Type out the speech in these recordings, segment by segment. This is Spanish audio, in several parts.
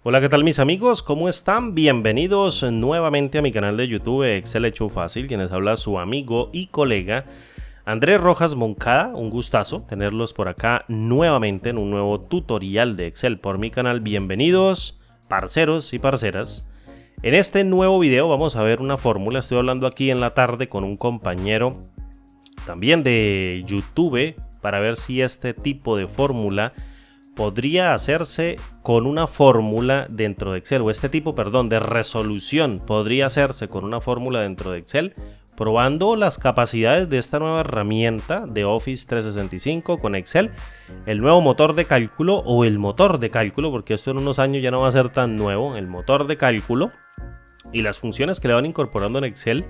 Hola, ¿qué tal mis amigos? ¿Cómo están? Bienvenidos nuevamente a mi canal de YouTube Excel Hecho Fácil, quienes habla su amigo y colega Andrés Rojas Moncada. Un gustazo tenerlos por acá nuevamente en un nuevo tutorial de Excel por mi canal. Bienvenidos, parceros y parceras. En este nuevo video vamos a ver una fórmula. Estoy hablando aquí en la tarde con un compañero también de YouTube para ver si este tipo de fórmula podría hacerse con una fórmula dentro de Excel, o este tipo, perdón, de resolución podría hacerse con una fórmula dentro de Excel, probando las capacidades de esta nueva herramienta de Office 365 con Excel, el nuevo motor de cálculo o el motor de cálculo, porque esto en unos años ya no va a ser tan nuevo, el motor de cálculo y las funciones que le van incorporando en Excel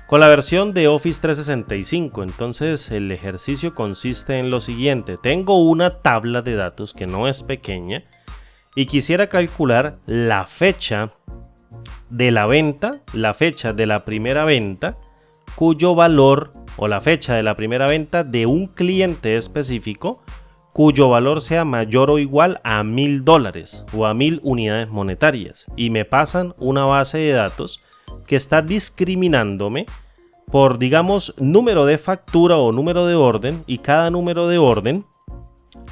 con la versión de Office 365. Entonces el ejercicio consiste en lo siguiente: tengo una tabla de datos que no es pequeña y quisiera calcular la fecha de la venta, la fecha de la primera venta, cuyo valor, o la fecha de la primera venta de un cliente específico cuyo valor sea mayor o igual a $1000 o a 1000 unidades monetarias, y me pasan una base de datos que está discriminándome por, digamos, número de factura o número de orden, y cada número de orden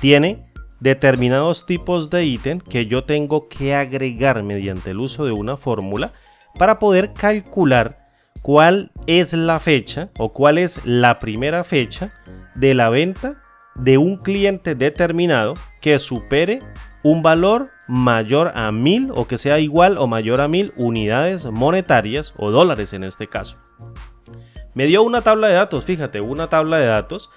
tiene determinados tipos de ítem que yo tengo que agregar mediante el uso de una fórmula para poder calcular cuál es la fecha o cuál es la primera fecha de la venta de un cliente determinado que supere un valor mayor a 1000 o que sea igual o mayor a 1000 unidades monetarias o dólares en este caso. Me dio una tabla de datos, fíjate, una tabla de datos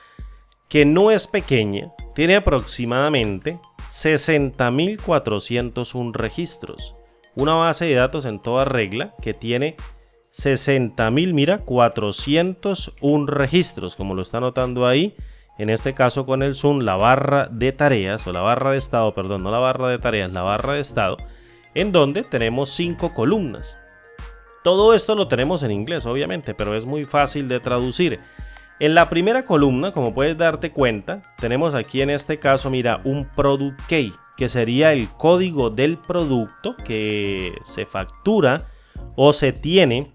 que no es pequeña, tiene aproximadamente 60.401 registros. Una base de datos en toda regla que tiene 60.401 registros, como lo está notando ahí. En este caso con el zoom, la barra de tareas, o la barra de estado, perdón, no la barra de tareas, la barra de estado, en donde tenemos 5 columnas. Todo esto lo tenemos en inglés, obviamente, pero es muy fácil de traducir. En la primera columna, como puedes darte cuenta, tenemos aquí en este caso, mira, un product key, que sería el código del producto que se factura o se tiene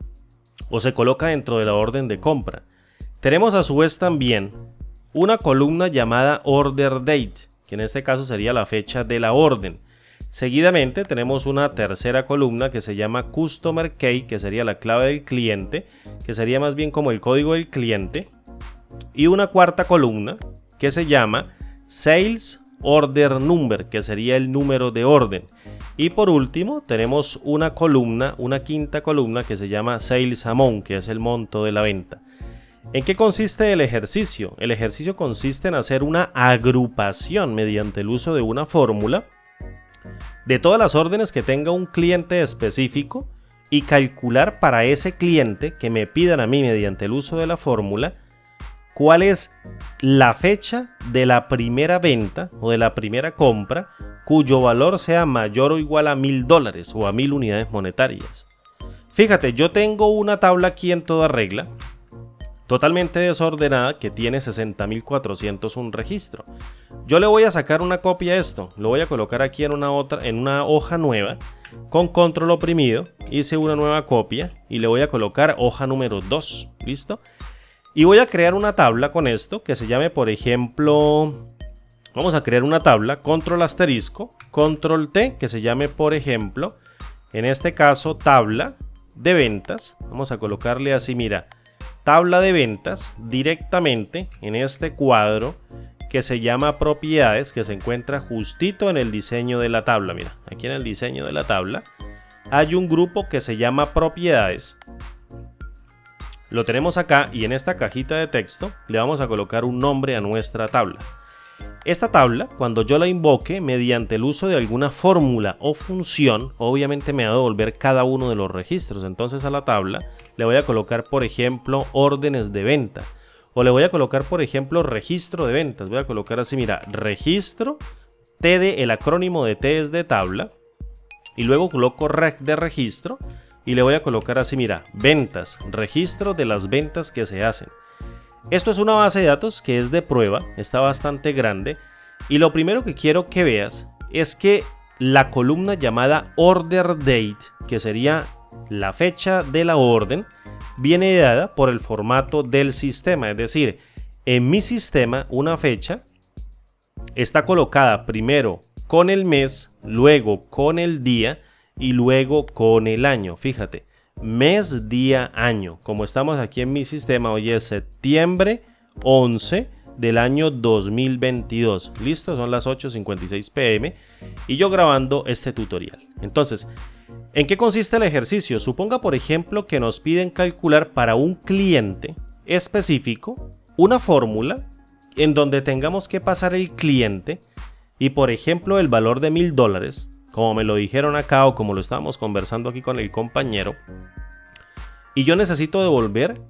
o se coloca dentro de la orden de compra. Tenemos a su vez también una columna llamada Order Date, que en este caso sería la fecha de la orden. Seguidamente tenemos una tercera columna que se llama Customer Key, que sería la clave del cliente, que sería más bien como el código del cliente. Y una cuarta columna que se llama Sales Order Number, que sería el número de orden. Y por último tenemos una columna, una quinta columna que se llama Sales Amount, que es el monto de la venta. ¿En qué consiste el ejercicio? El ejercicio consiste en hacer una agrupación mediante el uso de una fórmula de todas las órdenes que tenga un cliente específico y calcular para ese cliente que me pidan a mí mediante el uso de la fórmula cuál es la fecha de la primera venta o de la primera compra cuyo valor sea mayor o igual a $1000 o a 1000 unidades monetarias. Fíjate, yo tengo una tabla aquí en toda regla, totalmente desordenada, que tiene 60.401 registro. Yo le voy a sacar una copia a esto, lo voy a colocar aquí en una hoja nueva, con control oprimido, hice una nueva copia y le voy a colocar hoja número 2, ¿listo? Y voy a crear una tabla con esto que se llame, por ejemplo, vamos a crear una tabla, control asterisco, control T, que se llame, por ejemplo, en este caso, tabla de ventas. Vamos a colocarle así, mira, tabla de ventas directamente en este cuadro que se llama propiedades, que se encuentra justito en el diseño de la tabla. Mira, aquí en el diseño de la tabla hay un grupo que se llama propiedades. Lo tenemos acá, y en esta cajita de texto le vamos a colocar un nombre a nuestra tabla. Esta tabla, cuando yo la invoque mediante el uso de alguna fórmula o función, obviamente me va a devolver cada uno de los registros. Entonces a la tabla le voy a colocar, por ejemplo, órdenes de venta, o le voy a colocar, por ejemplo, registro de ventas. Voy a colocar así, mira, registro, TD, el acrónimo de T es de tabla, y luego coloco reg de registro, y le voy a colocar así, mira, ventas, registro de las ventas que se hacen. Esto es una base de datos que es de prueba, está bastante grande, y lo primero que quiero que veas es que la columna llamada Order Date, que sería la fecha de la orden, viene dada por el formato del sistema. Es decir, en mi sistema una fecha está colocada primero con el mes, luego con el día y luego con el año. Fíjate, mes, día, año. Como estamos aquí en mi sistema, hoy es septiembre 11 del año 2022. Listo, son las 8:56 p.m. y yo grabando este tutorial. Entonces, ¿en qué consiste el ejercicio? Suponga, por ejemplo, que nos piden calcular para un cliente específico una fórmula en donde tengamos que pasar el cliente y, por ejemplo, el valor de $1000, como me lo dijeron acá o como lo estábamos conversando aquí con el compañero, y yo necesito devolver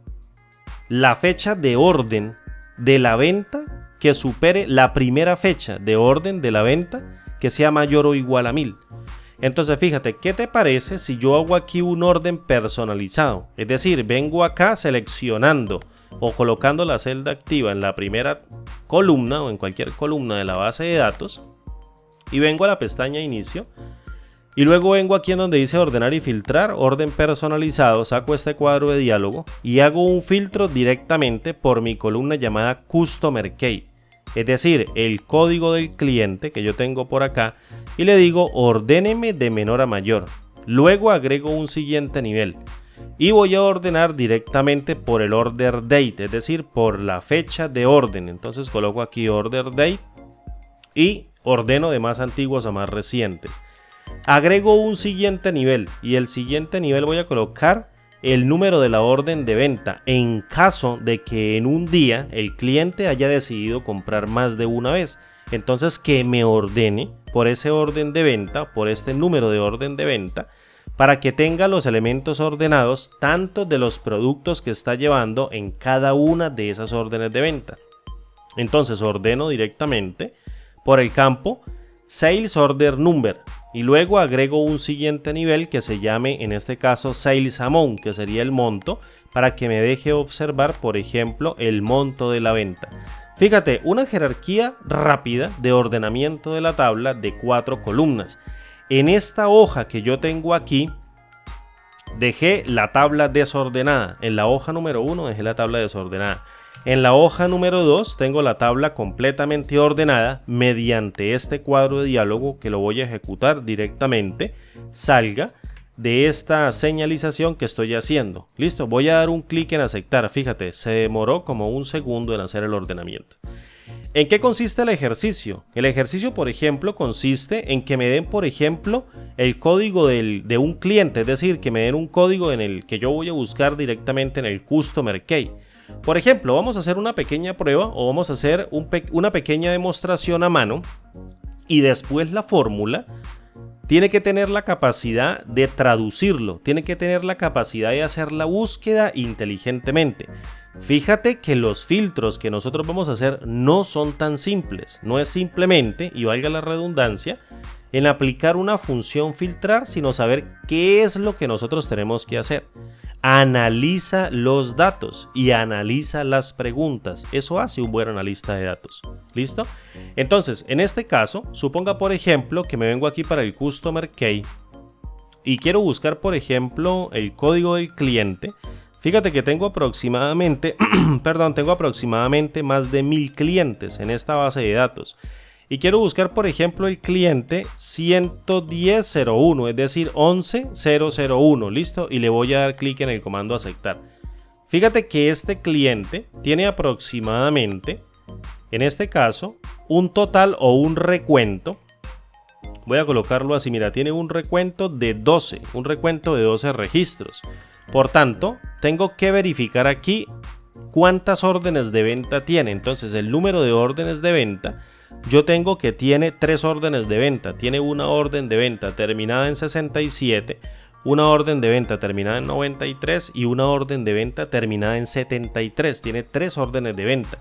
la fecha de orden de la venta que supere la primera fecha de orden de la venta que sea mayor o igual a 1000. Entonces fíjate, ¿qué te parece si yo hago aquí un orden personalizado? Es decir, vengo acá seleccionando o colocando la celda activa en la primera columna o en cualquier columna de la base de datos y vengo a la pestaña inicio y luego vengo aquí en donde dice ordenar y filtrar, orden personalizado, saco este cuadro de diálogo y hago un filtro directamente por mi columna llamada Customer Key, es decir, el código del cliente que yo tengo por acá, y le digo ordéneme de menor a mayor. Luego agrego un siguiente nivel y voy a ordenar directamente por el order date, es decir, por la fecha de orden. Entonces coloco aquí order date y ordeno de más antiguos a más recientes. Agrego un siguiente nivel y el siguiente nivel voy a colocar el número de la orden de venta en caso de que en un día el cliente haya decidido comprar más de una vez. Entonces que me ordene por ese orden de venta, por este número de orden de venta, para que tenga los elementos ordenados tanto de los productos que está llevando en cada una de esas órdenes de venta. Entonces ordeno directamente por el campo Sales Order Number y luego agrego un siguiente nivel que se llame en este caso Sales Amount, que sería el monto, para que me deje observar, por ejemplo, el monto de la venta. Fíjate, una jerarquía rápida de ordenamiento de la tabla de 4 columnas. En esta hoja que yo tengo aquí, dejé la tabla desordenada. En la hoja número 1 dejé la tabla desordenada. En la hoja número 2 tengo la tabla completamente ordenada mediante este cuadro de diálogo que lo voy a ejecutar directamente. Salga de esta señalización que estoy haciendo. Listo, voy a dar un clic en aceptar. Fíjate, se demoró como un segundo en hacer el ordenamiento. ¿En qué consiste el ejercicio? El ejercicio, por ejemplo, consiste en que me den, por ejemplo, el código de un cliente, es decir, que me den un código en el que yo voy a buscar directamente en el Customer Key. Por ejemplo, vamos a hacer una pequeña prueba o vamos a hacer una pequeña demostración a mano y después la fórmula tiene que tener la capacidad de traducirlo, tiene que tener la capacidad de hacer la búsqueda inteligentemente. Fíjate que los filtros que nosotros vamos a hacer no son tan simples, no es simplemente, y valga la redundancia, en aplicar una función filtrar, sino saber qué es lo que nosotros tenemos que hacer. Analiza los datos y analiza las preguntas. Eso hace un buen analista de datos. ¿Listo? Entonces, en este caso, suponga por ejemplo que me vengo aquí para el Customer Key y quiero buscar por ejemplo el código del cliente. Fíjate que tengo aproximadamente, tengo aproximadamente más de 1000 clientes en esta base de datos. Y quiero buscar, por ejemplo, el cliente 11001, es decir, 11001, ¿listo? Y le voy a dar clic en el comando aceptar. Fíjate que este cliente tiene aproximadamente, en este caso, un total o un recuento. Voy a colocarlo así, mira, tiene un recuento de 12, un recuento de 12 registros. Por tanto, tengo que verificar aquí cuántas órdenes de venta tiene. Entonces, el número de órdenes de venta, yo tengo que tiene 3 órdenes de venta. Tiene una orden de venta terminada en 67, una orden de venta terminada en 93 y una orden de venta terminada en 73. Tiene 3 órdenes de venta.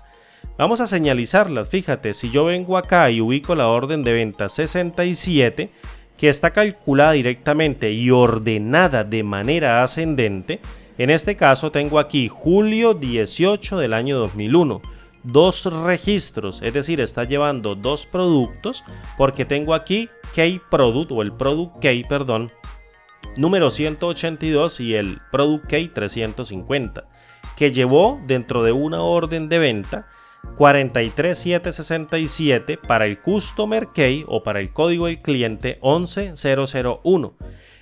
Vamos a señalizarlas. Fíjate, si yo vengo acá y ubico la orden de venta 67, que está calculada directamente y ordenada de manera ascendente, en este caso tengo aquí julio 18 del año 2001. dos registros, es decir, está llevando dos productos porque tengo aquí Key Product o el Product Key, perdón, número 182 y el Product Key 350, que llevó dentro de una orden de venta 43767 para el Customer Key o para el código del cliente 11001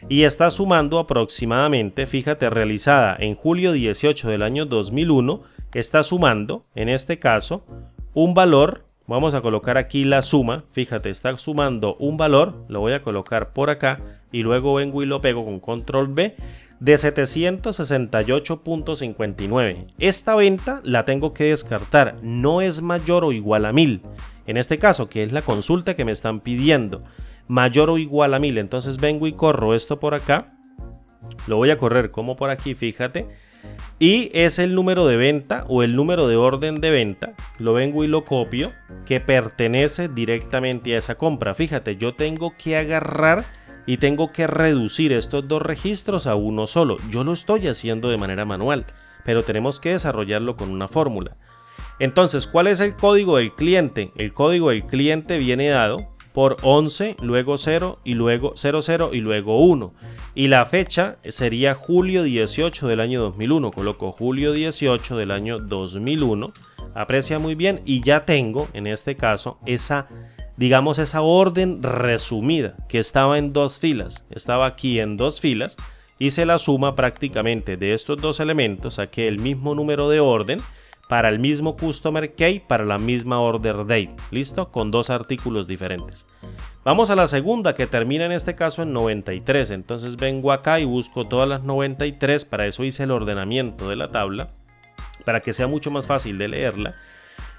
y está sumando aproximadamente, fíjate, realizada en julio 18 del año 2001, está sumando en este caso un valor. Vamos a colocar aquí la suma, fíjate, está sumando un valor, lo voy a colocar por acá y luego vengo y lo pego con control B, de 768.59. Esta venta la tengo que descartar, no es mayor o igual a 1000. En este caso, que es la consulta que me están pidiendo, mayor o igual a 1000. Entonces vengo y corro esto por acá, lo voy a correr como por aquí, fíjate. Y es el número de venta o el número de orden de venta, lo vengo y lo copio, que pertenece directamente a esa compra. Fíjate, yo tengo que agarrar y tengo que reducir estos dos registros a uno solo. Yo lo estoy haciendo de manera manual, pero tenemos que desarrollarlo con una fórmula. Entonces, ¿cuál es el código del cliente? El código del cliente viene dado por 11, luego 0 y luego 00 y luego 1. Y la fecha sería julio 18 del año 2001. Coloco julio 18 del año 2001. Aprecia muy bien y ya tengo en este caso esa, digamos, esa orden resumida que estaba en dos filas. Estaba aquí en dos filas. Hice la suma prácticamente de estos dos elementos. Saqué el mismo número de orden para el mismo Customer Key, para la misma Order Date, ¿listo? Con dos artículos diferentes. Vamos a la segunda, que termina en este caso en 93, entonces vengo acá y busco todas las 93, para eso hice el ordenamiento de la tabla, para que sea mucho más fácil de leerla.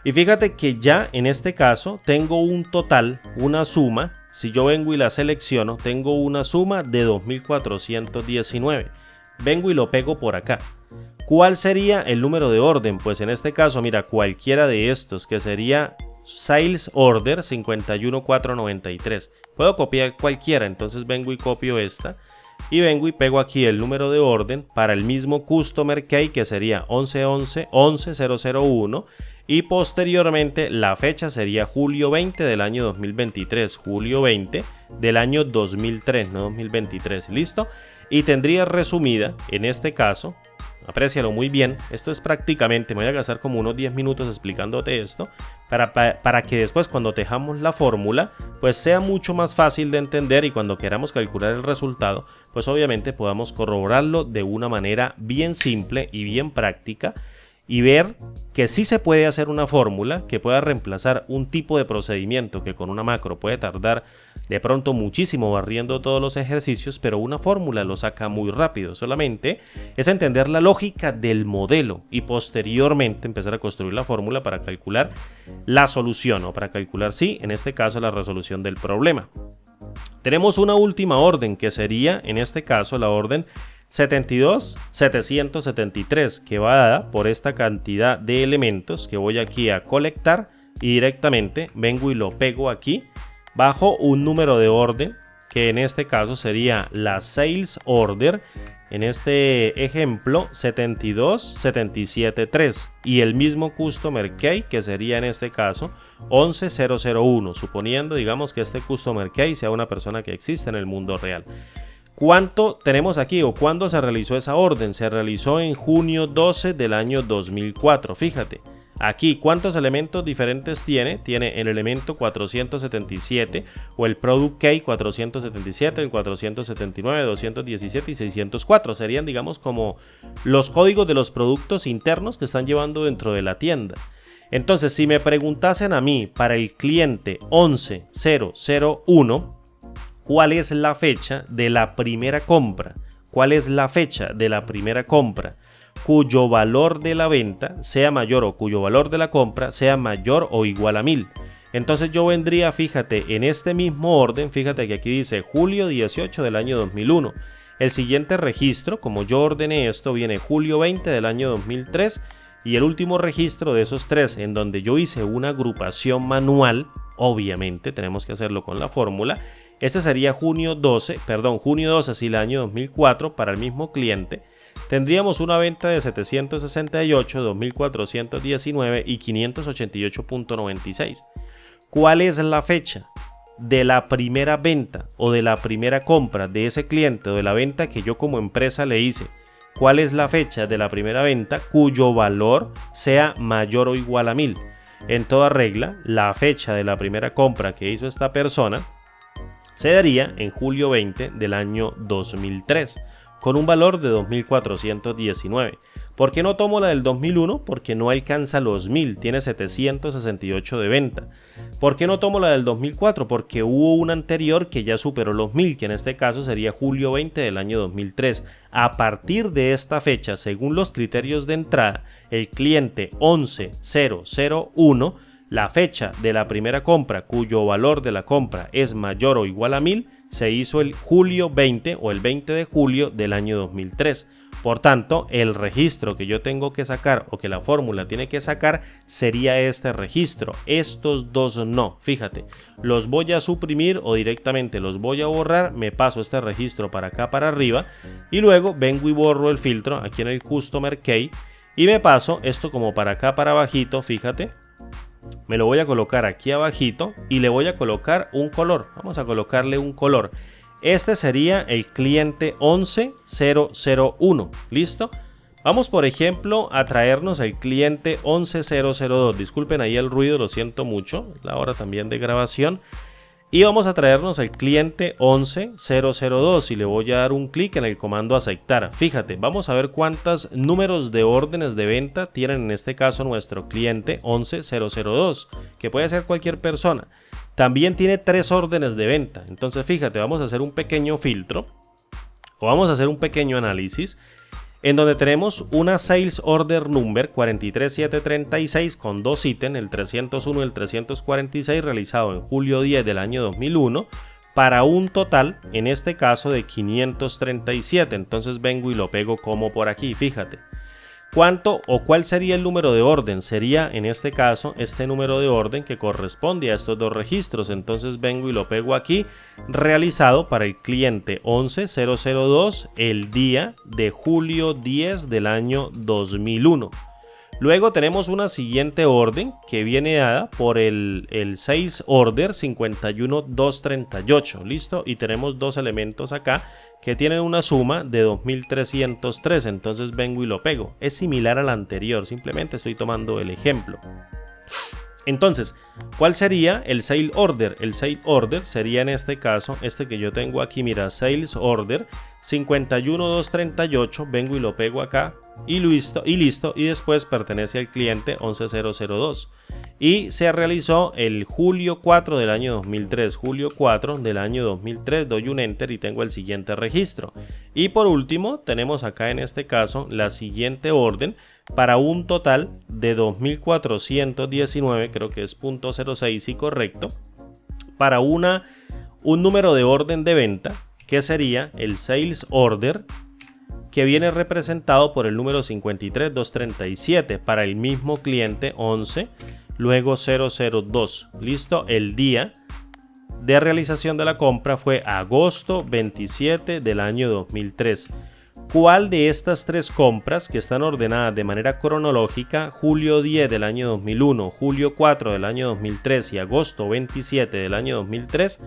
Y fíjate que ya en este caso tengo un total, una suma, si yo vengo y la selecciono, tengo una suma de 2419. Vengo y lo pego por acá. ¿Cuál sería el número de orden? Pues en este caso, mira, cualquiera de estos, que sería Sales Order 51493. Puedo copiar cualquiera, entonces vengo y copio esta y vengo y pego aquí el número de orden para el mismo Customer Key, que sería 1111001, y posteriormente la fecha sería julio 20 del año 2023, julio 20 del año 2003, no 2023, ¿listo? Y tendría resumida en este caso, aprécialo muy bien, esto es prácticamente, me voy a gastar como unos 10 minutos explicándote esto, para que después cuando tejamos la fórmula, pues sea mucho más fácil de entender y cuando queramos calcular el resultado, pues obviamente podamos corroborarlo de una manera bien simple y bien práctica, y ver que sí se puede hacer una fórmula que pueda reemplazar un tipo de procedimiento que con una macro puede tardar de pronto muchísimo barriendo todos los ejercicios, pero una fórmula lo saca muy rápido. Solamente es entender la lógica del modelo y posteriormente empezar a construir la fórmula para calcular la solución o para calcular, sí, en este caso la resolución del problema. Tenemos una última orden que sería en este caso la orden 72773, que va dada por esta cantidad de elementos que voy aquí a colectar y directamente vengo y lo pego aquí bajo un número de orden que en este caso sería la Sales Order, en este ejemplo 72773, y el mismo Customer Key, que sería en este caso 11001, suponiendo, digamos, que este Customer Key sea una persona que existe en el mundo real. ¿Cuánto tenemos aquí o cuándo se realizó esa orden? Se realizó en junio 12 del año 2004. Fíjate, aquí cuántos elementos diferentes tiene. Tiene el elemento 477 o el Product Key 477, el 479, 217 y 604. Serían, digamos, como los códigos de los productos internos que están llevando dentro de la tienda. Entonces, si me preguntasen a mí para el cliente 11001, ¿cuál es la fecha de la primera compra? ¿Cuál es la fecha de la primera compra cuyo valor de la venta sea mayor o cuyo valor de la compra sea mayor o igual a 1000? Entonces yo vendría, fíjate, en este mismo orden, fíjate que aquí dice julio 18 del año 2001. El siguiente registro, como yo ordené esto, viene julio 20 del año 2003 y el último registro de esos tres en donde yo hice una agrupación manual, obviamente tenemos que hacerlo con la fórmula. Este sería junio 12 del año 2004 para el mismo cliente. tendríamos una venta de 768, 2419 y 588.96. ¿Cuál es la fecha de la primera venta o de la primera compra de ese cliente o de la venta que yo como empresa le hice? ¿Cuál es la fecha de la primera venta cuyo valor sea mayor o igual a 1000? En toda regla, la fecha de la primera compra que hizo esta persona se daría en julio 20 del año 2003, con un valor de 2.419. ¿Por qué no tomo la del 2001? Porque no alcanza los 1000, tiene 768 de venta. ¿Por qué no tomo la del 2004? Porque hubo una anterior que ya superó los 1000, que en este caso sería julio 20 del año 2003. A partir de esta fecha, según los criterios de entrada, el cliente 11001, la fecha de la primera compra cuyo valor de la compra es mayor o igual a 1000, se hizo el julio 20 o el 20 de julio del año 2003. Por tanto, el registro que yo tengo que sacar o que la fórmula tiene que sacar sería este registro. Estos dos no. Fíjate, los voy a suprimir o directamente los voy a borrar. Me paso este registro para acá para arriba y luego vengo y borro el filtro aquí en el Customer Key y me paso esto como para acá para abajito. Fíjate, me lo voy a colocar aquí abajito y le voy a colocar un color. Vamos a colocarle un color. Este sería el cliente 11001. ¿Listo? Vamos, por ejemplo, a traernos el cliente 11002. Disculpen ahí el ruido, lo siento mucho. Es la hora también de grabación. Y vamos a traernos el cliente 11002 y le voy a dar un clic en el comando aceptar. Fíjate, vamos a ver cuántos números de órdenes de venta tienen en este caso nuestro cliente 11002, que puede ser cualquier persona. También tiene 3 órdenes de venta. Entonces fíjate, vamos a hacer un pequeño filtro o vamos a hacer un pequeño análisis en donde tenemos una Sales Order Number 43736 con 2 ítems, el 301 y el 346, realizado en julio 10 del año 2001 para un total, en este caso, de 537. Entonces vengo y lo pego como por aquí, fíjate. ¿Cuánto o cuál sería el número de orden? Sería en este caso este número de orden que corresponde a estos dos registros. Entonces vengo y lo pego aquí, realizado para el cliente 11002 el día de julio 10 del año 2001. Luego tenemos una siguiente orden que viene dada por el Sales Order 51238. ¿Listo? Y tenemos dos elementos acá que tienen una suma de 2303. Entonces vengo y lo pego. Es similar al anterior, simplemente estoy tomando el ejemplo. Entonces, ¿cuál sería el Sales Order? El Sales Order sería en este caso, este que yo tengo aquí, mira, Sales Order 51238, vengo y lo pego acá y listo, y después pertenece al cliente 11002. Y se realizó el julio 4 del año 2003, julio 4 del año 2003, doy un enter y tengo el siguiente registro. Y por último tenemos acá en este caso la siguiente orden para un total de 2419, creo que es .06 y correcto, para un número de orden de venta que sería el Sales Order, que viene representado por el número 53237 para el mismo cliente 11, luego 002. Listo, el día de realización de la compra fue agosto 27 del año 2003. ¿Cuál de estas tres compras, que están ordenadas de manera cronológica, julio 10 del año 2001, julio 4 del año 2003 y agosto 27 del año 2003,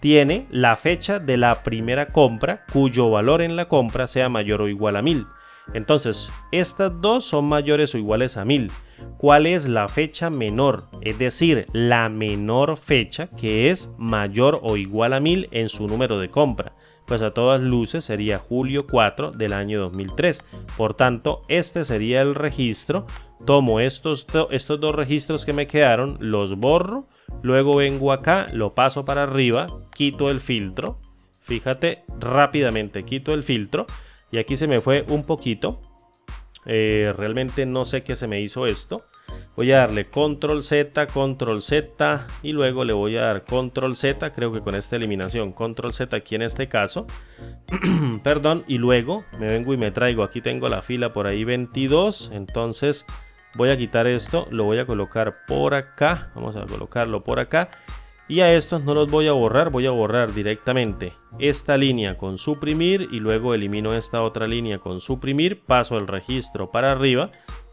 tiene la fecha de la primera compra cuyo valor en la compra sea mayor o igual a 1000? Entonces, estas dos son mayores o iguales a 1000. ¿Cuál es la fecha menor? Es decir, la menor fecha que es mayor o igual a 1000 en su número de compra. Pues a todas luces sería julio 4 del año 2003. Por tanto, este sería el registro. Tomo estos dos registros que me quedaron, los borro, luego vengo acá, lo paso para arriba, quito el filtro. Fíjate, rápidamente quito el filtro y aquí se me fue un poquito. Realmente no sé qué se me hizo esto. Voy a darle control Z y luego le voy a dar control Z, creo que con esta eliminación, control Z aquí en este caso. Perdón, y luego me vengo y me traigo, aquí tengo la fila por ahí 22, entonces voy a quitar esto, lo voy a colocar por acá, vamos a colocarlo por acá. Y a estos no los voy a borrar, voy a borrar directamente esta línea con suprimir y luego elimino esta otra línea con suprimir, paso el registro para arriba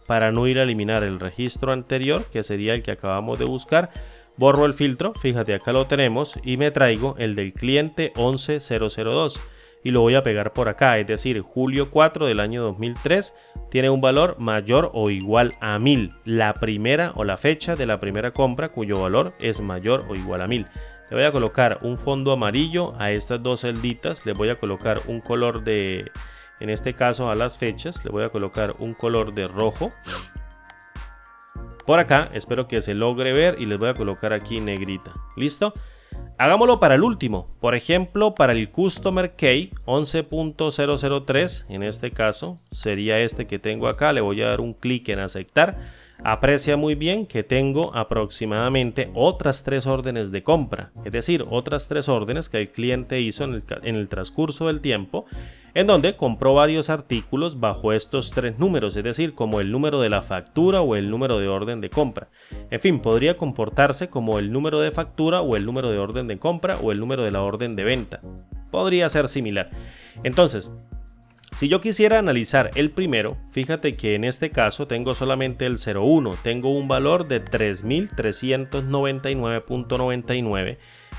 para no ir a eliminar el registro anterior, que sería el que acabamos de buscar. Borro el filtro, fíjate, acá lo tenemos, y me traigo el del cliente 11002 y lo voy a pegar por acá, es decir, julio 4 del año 2003 tiene un valor mayor o igual a 1000, la primera o la fecha de la primera compra cuyo valor es mayor o igual a 1000. Le voy a colocar un fondo amarillo a estas dos celditas, le voy a colocar un color de, en este caso a las fechas, le voy a colocar un color de rojo. Por acá, espero que se logre ver y les voy a colocar aquí negrita. ¿Listo? Hagámoslo para el último. Por ejemplo, para el Customer Key 11.003, en este caso sería este que tengo acá. Le voy a dar un clic en aceptar. Aprecia muy bien que tengo aproximadamente otras 3 órdenes de compra, es decir, otras 3 órdenes que el cliente hizo en el transcurso del tiempo, en donde compró varios artículos bajo estos 3 números, es decir, como el número de la factura o el número de orden de compra. En fin, podría comportarse como el número de factura o el número de orden de compra o el número de la orden de venta. Podría ser similar. Entonces, si yo quisiera analizar el primero, fíjate que en este caso tengo solamente el 01, tengo un valor de 3.399.99.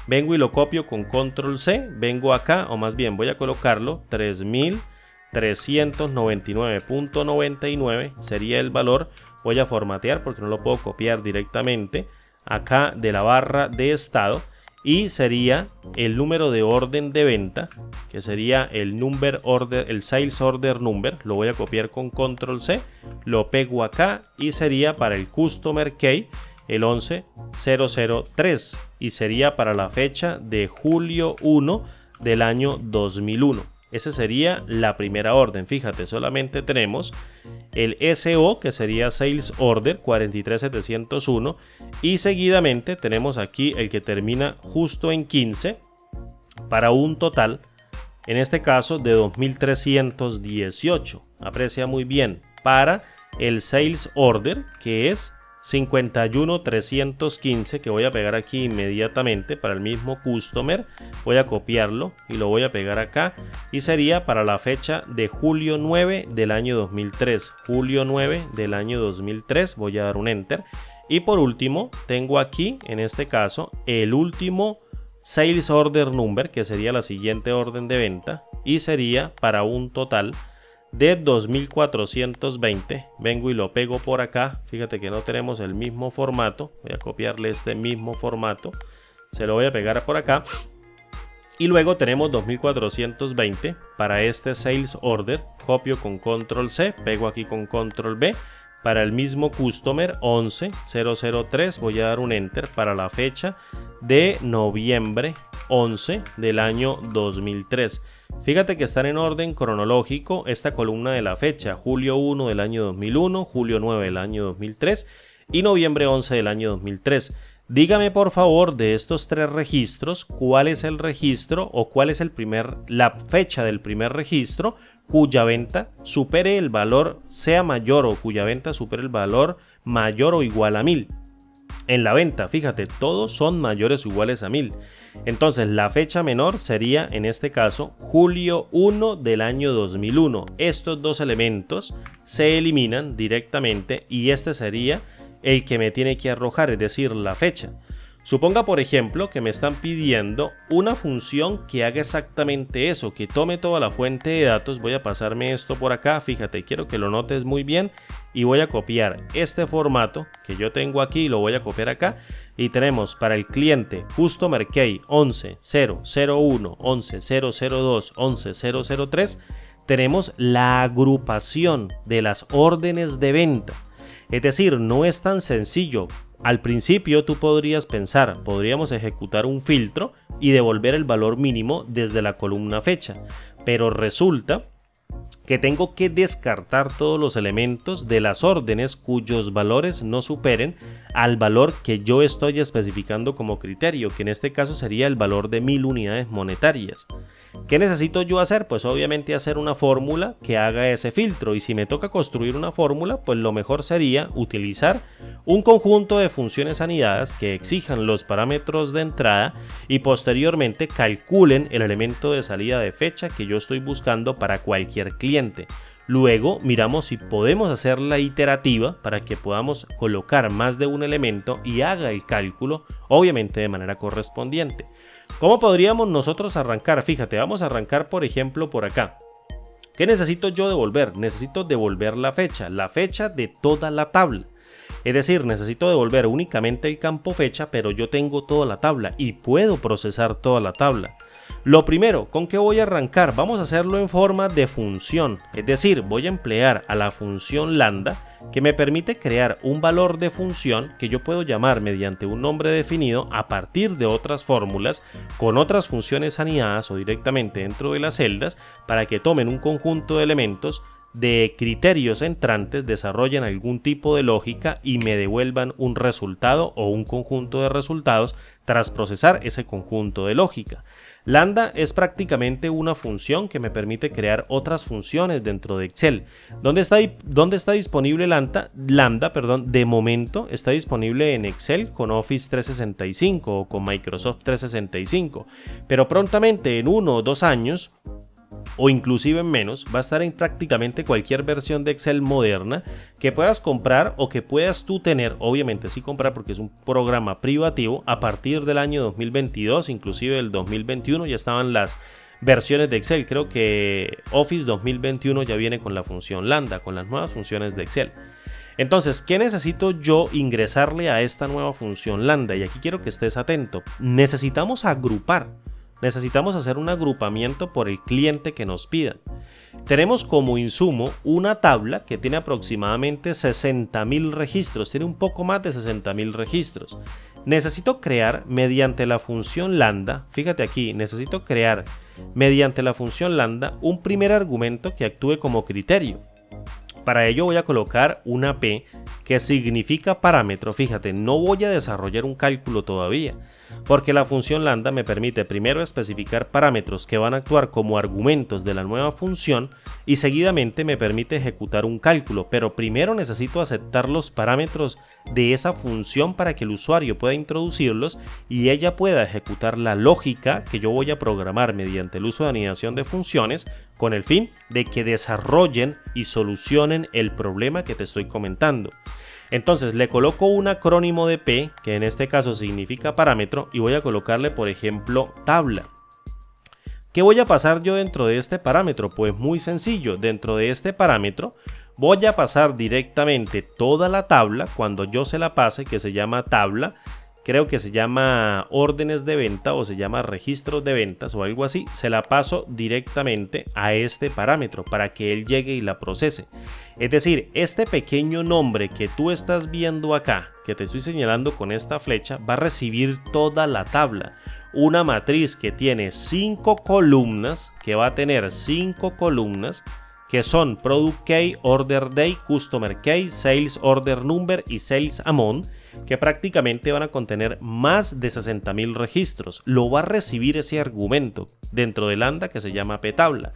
Vengo y lo copio con control C, vengo acá, o más bien voy a colocarlo, 3.399.99 sería el valor. Voy a formatear porque no lo puedo copiar directamente acá de la barra de estado. Y sería el número de orden de venta, que sería el number order, el sales order number. Lo voy a copiar con control C, lo pego acá y sería para el Customer Key el 11003 y sería para la fecha de julio 1 del año 2001. Esa sería la primera orden. Fíjate, solamente tenemos el SO, que sería Sales Order 43701, y seguidamente tenemos aquí el que termina justo en 15 para un total, en este caso, de 2318. Aprecia muy bien, para el Sales Order, que es 51315, que voy a pegar aquí inmediatamente para el mismo customer. Voy a copiarlo y lo voy a pegar acá y sería para la fecha de julio 9 del año 2003. Julio 9 del año 2003, voy a dar un enter. Y por último tengo aquí, en este caso, el último Sales Order Number, que sería la siguiente orden de venta y sería para un total de 2420. Vengo y lo pego por acá. Fíjate que no tenemos el mismo formato. Voy a copiarle este mismo formato, se lo voy a pegar por acá y luego tenemos 2420 para este Sales Order. Copio con control C, pego aquí con control V para el mismo customer 11003. Voy a dar un enter para la fecha de noviembre 11 del año 2003. Fíjate que están en orden cronológico esta columna de la fecha: julio 1 del año 2001, julio 9 del año 2003 y noviembre 11 del año 2003. Dígame por favor, de estos 3 registros, cuál es el registro o cuál es la fecha del primer registro cuya venta supere el valor, sea mayor, o cuya venta supere el valor mayor o igual a 1000. En la venta, fíjate, todos son mayores o iguales a 1000. Entonces la fecha menor sería, en este caso, julio 1 del año 2001. Estos dos elementos se eliminan directamente y este sería el que me tiene que arrojar, es decir, la fecha. Suponga, por ejemplo, que me están pidiendo una función que haga exactamente eso, que tome toda la fuente de datos. Voy a pasarme esto por acá, fíjate, quiero que lo notes muy bien y voy a copiar este formato que yo tengo aquí, lo voy a copiar acá y tenemos para el cliente Customer Key 11001, 11002, 11003, tenemos la agrupación de las órdenes de venta. Es decir, no es tan sencillo. Al principio tú podrías pensar, podríamos ejecutar un filtro y devolver el valor mínimo desde la columna fecha, pero resulta que tengo que descartar todos los elementos de las órdenes cuyos valores no superen al valor que yo estoy especificando como criterio, que en este caso sería el valor de 1000 unidades monetarias. ¿Qué necesito yo hacer? Pues obviamente hacer una fórmula que haga ese filtro, y si me toca construir una fórmula, pues lo mejor sería utilizar un conjunto de funciones anidadas que exijan los parámetros de entrada y posteriormente calculen el elemento de salida de fecha que yo estoy buscando para cualquier cliente. Luego miramos si podemos hacer la iterativa para que podamos colocar más de un elemento y haga el cálculo, obviamente de manera correspondiente. ¿Cómo podríamos nosotros arrancar? Fíjate, vamos a arrancar por ejemplo por acá. ¿Qué necesito yo devolver? Necesito devolver la fecha de toda la tabla. Es decir, necesito devolver únicamente el campo fecha, pero yo tengo toda la tabla y puedo procesar toda la tabla. Lo primero, ¿con qué voy a arrancar? Vamos a hacerlo en forma de función, es decir, voy a emplear a la función lambda, que me permite crear un valor de función que yo puedo llamar mediante un nombre definido a partir de otras fórmulas con otras funciones anidadas o directamente dentro de las celdas, para que tomen un conjunto de elementos de criterios entrantes, desarrollen algún tipo de lógica y me devuelvan un resultado o un conjunto de resultados tras procesar ese conjunto de lógica. Lambda es prácticamente una función que me permite crear otras funciones dentro de Excel. ¿Dónde está disponible Lambda? De momento está disponible en Excel con Office 365 o con Microsoft 365, pero prontamente en 1 o 2 años o inclusive en menos, va a estar en prácticamente cualquier versión de Excel moderna que puedas comprar o que puedas tú tener, obviamente sí comprar porque es un programa privativo. A partir del año 2022, inclusive el 2021 ya estaban las versiones de Excel. Creo que Office 2021 ya viene con la función lambda, con las nuevas funciones de Excel. Entonces, ¿qué necesito yo ingresarle a esta nueva función lambda? Y aquí quiero que estés atento. Necesitamos agrupar. Necesitamos hacer un agrupamiento por el cliente que nos pidan. Tenemos como insumo una tabla que tiene aproximadamente 60.000 registros, tiene un poco más de 60.000 registros. Necesito crear mediante la función lambda, fíjate aquí, necesito crear mediante la función lambda un primer argumento que actúe como criterio. Para ello voy a colocar una P que significa parámetro. Fíjate, no voy a desarrollar un cálculo todavía, porque la función lambda me permite primero especificar parámetros que van a actuar como argumentos de la nueva función y seguidamente me permite ejecutar un cálculo, pero primero necesito aceptar los parámetros de esa función para que el usuario pueda introducirlos y ella pueda ejecutar la lógica que yo voy a programar mediante el uso de anidación de funciones con el fin de que desarrollen y solucionen el problema que te estoy comentando. Entonces le coloco un acrónimo de P, que en este caso significa parámetro, y voy a colocarle por ejemplo tabla. ¿Qué voy a pasar yo dentro de este parámetro? Pues muy sencillo, dentro de este parámetro voy a pasar directamente toda la tabla cuando yo se la pase, que se llama tabla, creo que se llama órdenes de venta o se llama registros de ventas o algo así, se la paso directamente a este parámetro para que él llegue y la procese. Es decir, este pequeño nombre que tú estás viendo acá, que te estoy señalando con esta flecha, va a recibir toda la tabla. Una matriz que tiene 5 columnas, que va a tener 5 columnas, que son Product Key, Order Day, Customer Key, Sales Order Number y Sales Amount, que prácticamente van a contener más de 60.000 registros. Lo va a recibir ese argumento dentro de lambda que se llama ptabla.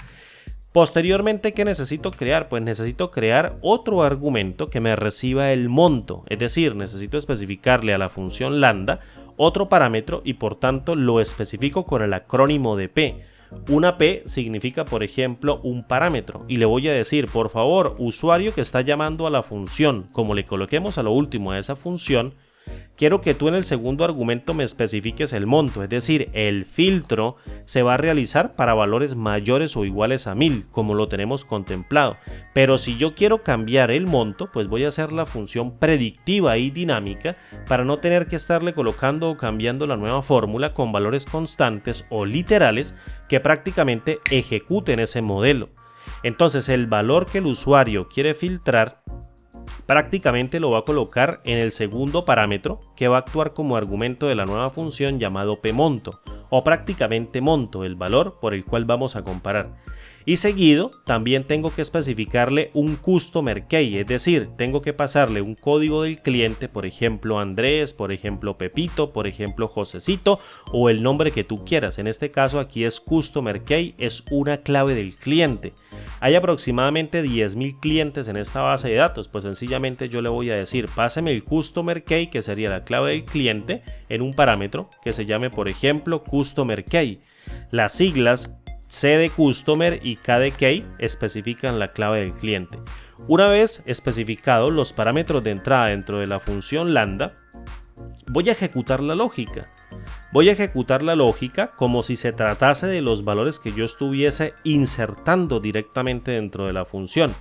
Posteriormente, ¿qué necesito crear? Pues necesito crear otro argumento que me reciba el monto, es decir, necesito especificarle a la función lambda otro parámetro y por tanto lo especifico con el acrónimo de P. Una P significa, por ejemplo, un parámetro y le voy a decir, por favor, usuario que está llamando a la función, como le coloquemos a lo último a esa función, quiero que tú en el segundo argumento me especifiques el monto, es decir, el filtro se va a realizar para valores mayores o iguales a 1000, como lo tenemos contemplado. Pero si yo quiero cambiar el monto, pues voy a hacer la función predictiva y dinámica para no tener que estarle colocando o cambiando la nueva fórmula con valores constantes o literales que prácticamente ejecuten ese modelo. Entonces el valor que el usuario quiere filtrar prácticamente lo va a colocar en el segundo parámetro que va a actuar como argumento de la nueva función llamado pmonto, o prácticamente monto, el valor por el cual vamos a comparar. Y seguido también tengo que especificarle un customer key, es decir, tengo que pasarle un código del cliente, por ejemplo Andrés, por ejemplo Pepito, por ejemplo Josecito o el nombre que tú quieras. En este caso aquí es customer key, es una clave del cliente. Hay aproximadamente 10.000 clientes en esta base de datos, pues sencillamente yo le voy a decir páseme el customer key, que sería la clave del cliente, en un parámetro que se llame por ejemplo customer key. Las siglas C de Customer y K de Key especifican la clave del cliente. Una vez especificados los parámetros de entrada dentro de la función lambda, voy a ejecutar la lógica. Voy a ejecutar la lógica como si se tratase de los valores que yo estuviese insertando directamente dentro de la función.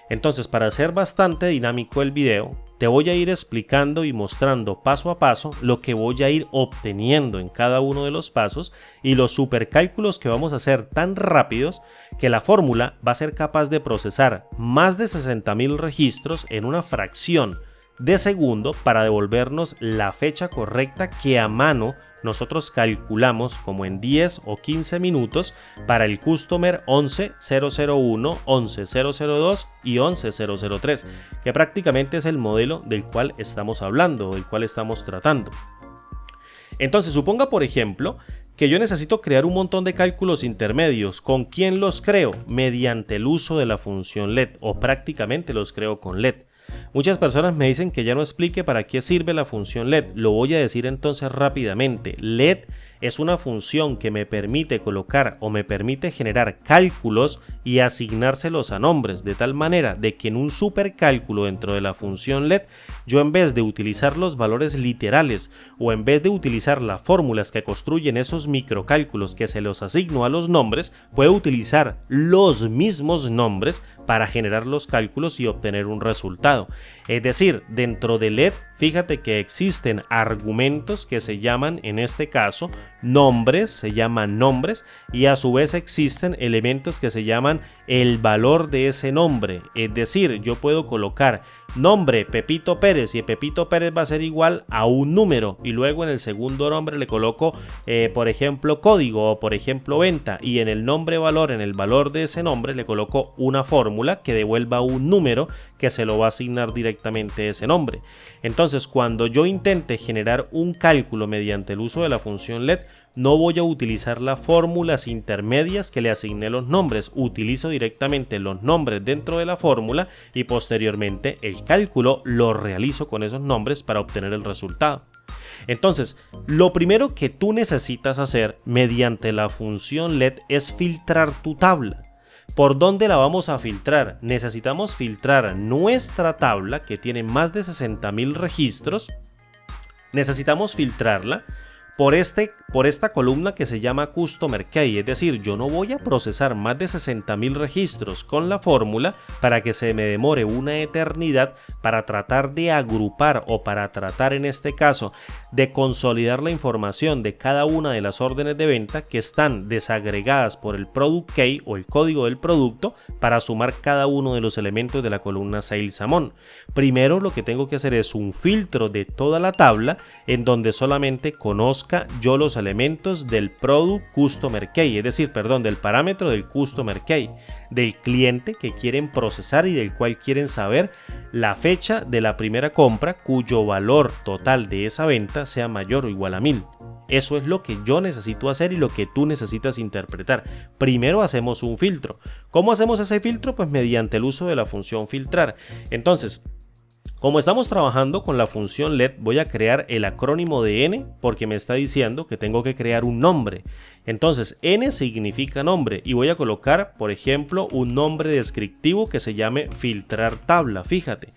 Entonces, para hacer bastante dinámico el video, te voy a ir explicando y mostrando paso a paso lo que voy a ir obteniendo en cada uno de los pasos y los supercálculos que vamos a hacer tan rápidos que la fórmula va a ser capaz de procesar más de 60.000 registros en una fracción de segundo para devolvernos la fecha correcta que a mano nosotros calculamos como en 10 o 15 minutos para el customer 11001, 11002 y 11003, que prácticamente es el modelo del cual estamos hablando, del cual estamos tratando. Entonces suponga por ejemplo que yo necesito crear un montón de cálculos intermedios. ¿Con quién los creo? Mediante el uso de la función let, o prácticamente los creo con let. Muchas personas me dicen que ya no explique para qué sirve la función let. Lo voy a decir entonces rápidamente. Let es una función que me permite colocar o me permite generar cálculos y asignárselos a nombres, de tal manera de que en un supercálculo dentro de la función let, yo en vez de utilizar los valores literales o en vez de utilizar las fórmulas que construyen esos microcálculos que se los asigno a los nombres, puedo utilizar los mismos nombres para generar los cálculos y obtener un resultado. Es decir, dentro de let, fíjate que existen argumentos que se llaman, en este caso, nombres, se llaman nombres, y a su vez existen elementos que se llaman el valor de ese nombre. Es decir, yo puedo colocar nombre Pepito Pérez y Pepito Pérez va a ser igual a un número, y luego en el segundo nombre le coloco por ejemplo código o por ejemplo venta, y en el nombre valor, en el valor de ese nombre le coloco una fórmula que devuelva un número que se lo va a asignar directamente ese nombre. Entonces cuando yo intente generar un cálculo mediante el uso de la función let, no voy a utilizar las fórmulas intermedias que le asigné los nombres, utilizo directamente los nombres dentro de la fórmula y posteriormente el cálculo lo realizo con esos nombres para obtener el resultado. Entonces, lo primero que tú necesitas hacer mediante la función let es filtrar tu tabla. ¿Por dónde la vamos a filtrar? Necesitamos filtrar nuestra tabla que tiene más de 60.000 registros. Necesitamos filtrarla por esta columna que se llama Customer Key, es decir, yo no voy a procesar más de 60.000 registros con la fórmula para que se me demore una eternidad para tratar de agrupar o para tratar en este caso de consolidar la información de cada una de las órdenes de venta que están desagregadas por el Product Key o el código del producto para sumar cada uno de los elementos de la columna Sales Amount. Primero lo que tengo que hacer es un filtro de toda la tabla en donde solamente conozco yo los elementos del Product Customer Key, es decir, del parámetro del Customer Key, del cliente que quieren procesar y del cual quieren saber la fecha de la primera compra cuyo valor total de esa venta sea mayor o igual a 1000. Eso es lo que yo necesito hacer y lo que tú necesitas interpretar. Primero hacemos un filtro. ¿Cómo hacemos ese filtro? Pues mediante el uso de la función filtrar. Entonces, como estamos trabajando con la función let, voy a crear el acrónimo de N porque me está diciendo que tengo que crear un nombre. Entonces N significa nombre y voy a colocar, por ejemplo, un nombre descriptivo que se llame filtrar tabla, fíjate.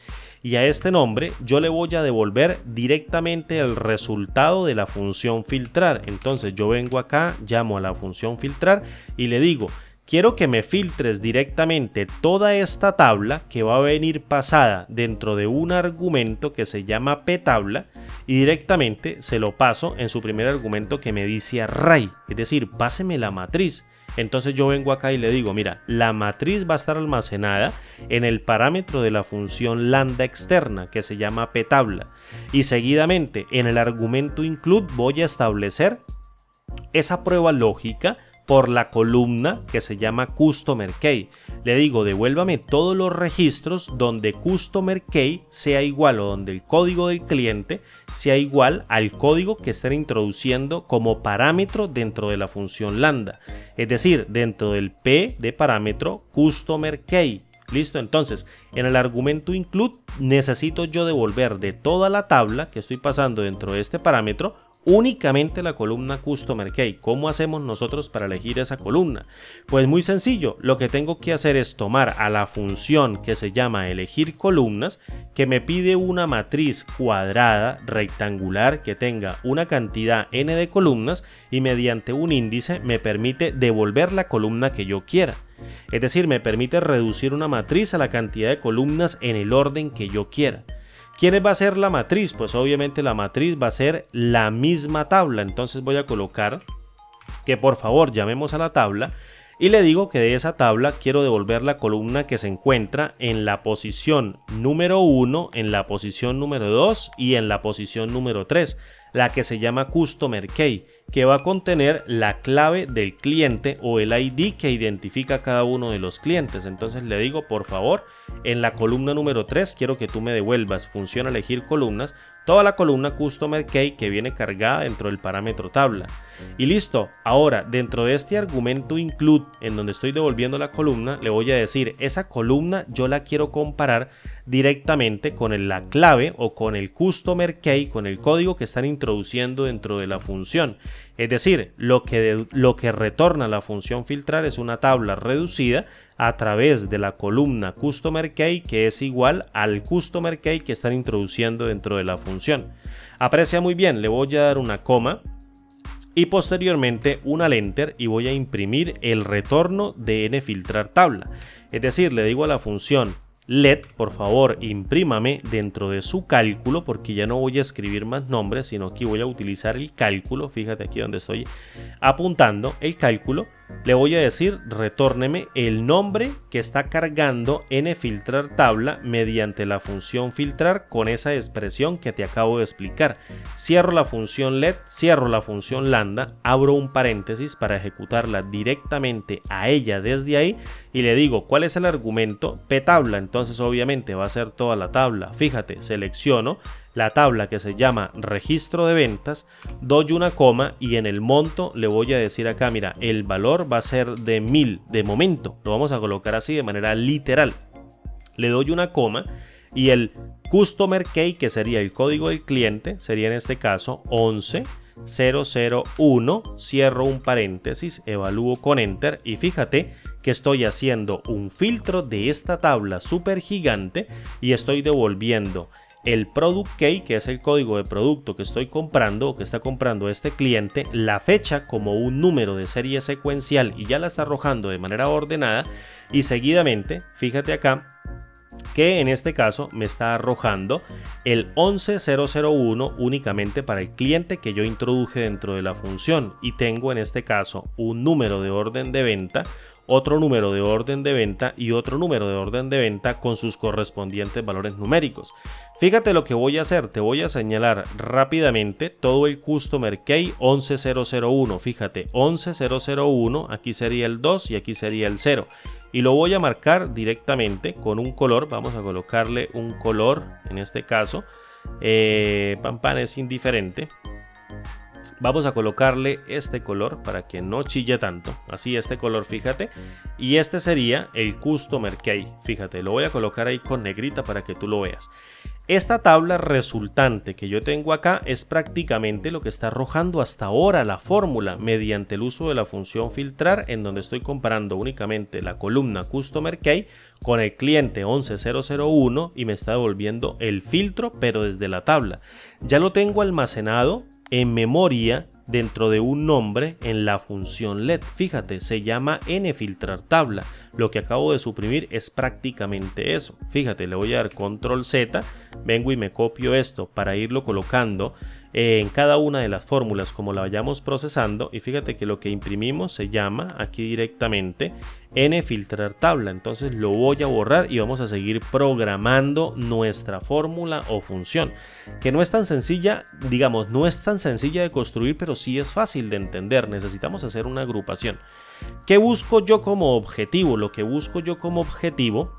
Y a este nombre yo le voy a devolver directamente el resultado de la función filtrar. Entonces yo vengo acá, llamo a la función filtrar y le digo: quiero que me filtres directamente toda esta tabla que va a venir pasada dentro de un argumento que se llama ptabla y directamente se lo paso en su primer argumento que me dice array, es decir, páseme la matriz. Entonces yo vengo acá y le digo, mira, la matriz va a estar almacenada en el parámetro de la función lambda externa que se llama ptabla, y seguidamente en el argumento include voy a establecer esa prueba lógica por la columna que se llama customer key. Le digo, devuélvame todos los registros donde customer key sea igual o donde el código del cliente sea igual al código que estén introduciendo como parámetro dentro de la función lambda, es decir, dentro del P de parámetro customer key. Listo, entonces en el argumento include necesito yo devolver de toda la tabla que estoy pasando dentro de este parámetro únicamente la columna customer key. ¿Cómo hacemos nosotros para elegir esa columna? Pues muy sencillo, lo que tengo que hacer es tomar a la función que se llama elegir columnas, que me pide una matriz cuadrada rectangular que tenga una cantidad n de columnas y mediante un índice me permite devolver la columna que yo quiera. Es decir, me permite reducir una matriz a la cantidad de columnas en el orden que yo quiera. ¿Quién va a ser la matriz? Pues obviamente la matriz va a ser la misma tabla. Entonces voy a colocar que por favor llamemos a la tabla y le digo que de esa tabla quiero devolver la columna que se encuentra en la posición número 1, en la posición número 2 y en la posición número 3, la que se llama customer key, que va a contener la clave del cliente o el ID que identifica a cada uno de los clientes. Entonces le digo, por favor, en la columna número 3 quiero que tú me devuelvas función elegir columnas, toda la columna customer key que viene cargada dentro del parámetro tabla. Y listo, ahora dentro de este argumento include, en donde estoy devolviendo la columna, le voy a decir, esa columna yo la quiero comparar directamente con la clave o con el customer key, con el código que están introduciendo dentro de la función. Es decir, lo que retorna la función filtrar es una tabla reducida a través de la columna customer key, que es igual al customer key que están introduciendo dentro de la función. Aprecia muy bien, le voy a dar una coma y posteriormente un al enter y voy a imprimir el retorno de nfiltrar tabla. Es decir, le digo a la función let, por favor, imprímame dentro de su cálculo, porque ya no voy a escribir más nombres, sino que voy a utilizar el cálculo. Fíjate aquí donde estoy apuntando el cálculo. Le voy a decir, retórneme el nombre que está cargando nfiltrar tabla mediante la función filtrar con esa expresión que te acabo de explicar. Cierro la función let, cierro la función lambda, abro un paréntesis para ejecutarla directamente a ella desde ahí y le digo, ¿cuál es el argumento? ptabla. Entonces obviamente va a ser toda la tabla. Fíjate, selecciono la tabla que se llama registro de ventas, doy una coma y en el monto le voy a decir acá, mira, el valor va a ser de 1000 de momento. Lo vamos a colocar así de manera literal. Le doy una coma y el customer key, que sería el código del cliente, sería en este caso 11001, cierro un paréntesis, evalúo con enter y fíjate que estoy haciendo un filtro de esta tabla súper gigante y estoy devolviendo el product key, que es el código de producto que estoy comprando o que está comprando este cliente, la fecha como un número de serie secuencial y ya la está arrojando de manera ordenada y seguidamente, fíjate acá, que en este caso me está arrojando el 11001 únicamente para el cliente que yo introduje dentro de la función y tengo en este caso un número de orden de venta, otro número de orden de venta y otro número de orden de venta con sus correspondientes valores numéricos. Fíjate lo que voy a hacer, te voy a señalar rápidamente todo el customer key 11001, fíjate 11001, aquí sería el 2 y aquí sería el 0 y lo voy a marcar directamente con un color. Vamos a colocarle un color, en este caso pan es indiferente. Vamos a colocarle este color para que no chille tanto, así este color, fíjate, y este sería el customer key, fíjate, lo voy a colocar ahí con negrita para que tú lo veas. Esta tabla resultante que yo tengo acá es prácticamente lo que está arrojando hasta ahora la fórmula mediante el uso de la función filtrar, en donde estoy comparando únicamente la columna customer key con el cliente 11001 y me está devolviendo el filtro pero desde la tabla. Ya lo tengo almacenado en memoria dentro de un nombre en la función let. Fíjate, se llama nfiltrar tabla. Lo que acabo de suprimir es prácticamente eso. Fíjate, le voy a dar control Z, vengo y me copio esto para irlo colocando en cada una de las fórmulas como la vayamos procesando, y fíjate que lo que imprimimos se llama aquí directamente nFiltrar tabla. Entonces lo voy a borrar y vamos a seguir programando nuestra fórmula o función, que no es tan sencilla, digamos, no es tan sencilla de construir, pero sí es fácil de entender. Necesitamos hacer una agrupación. ¿Qué busco yo como objetivo? Lo que busco yo como objetivo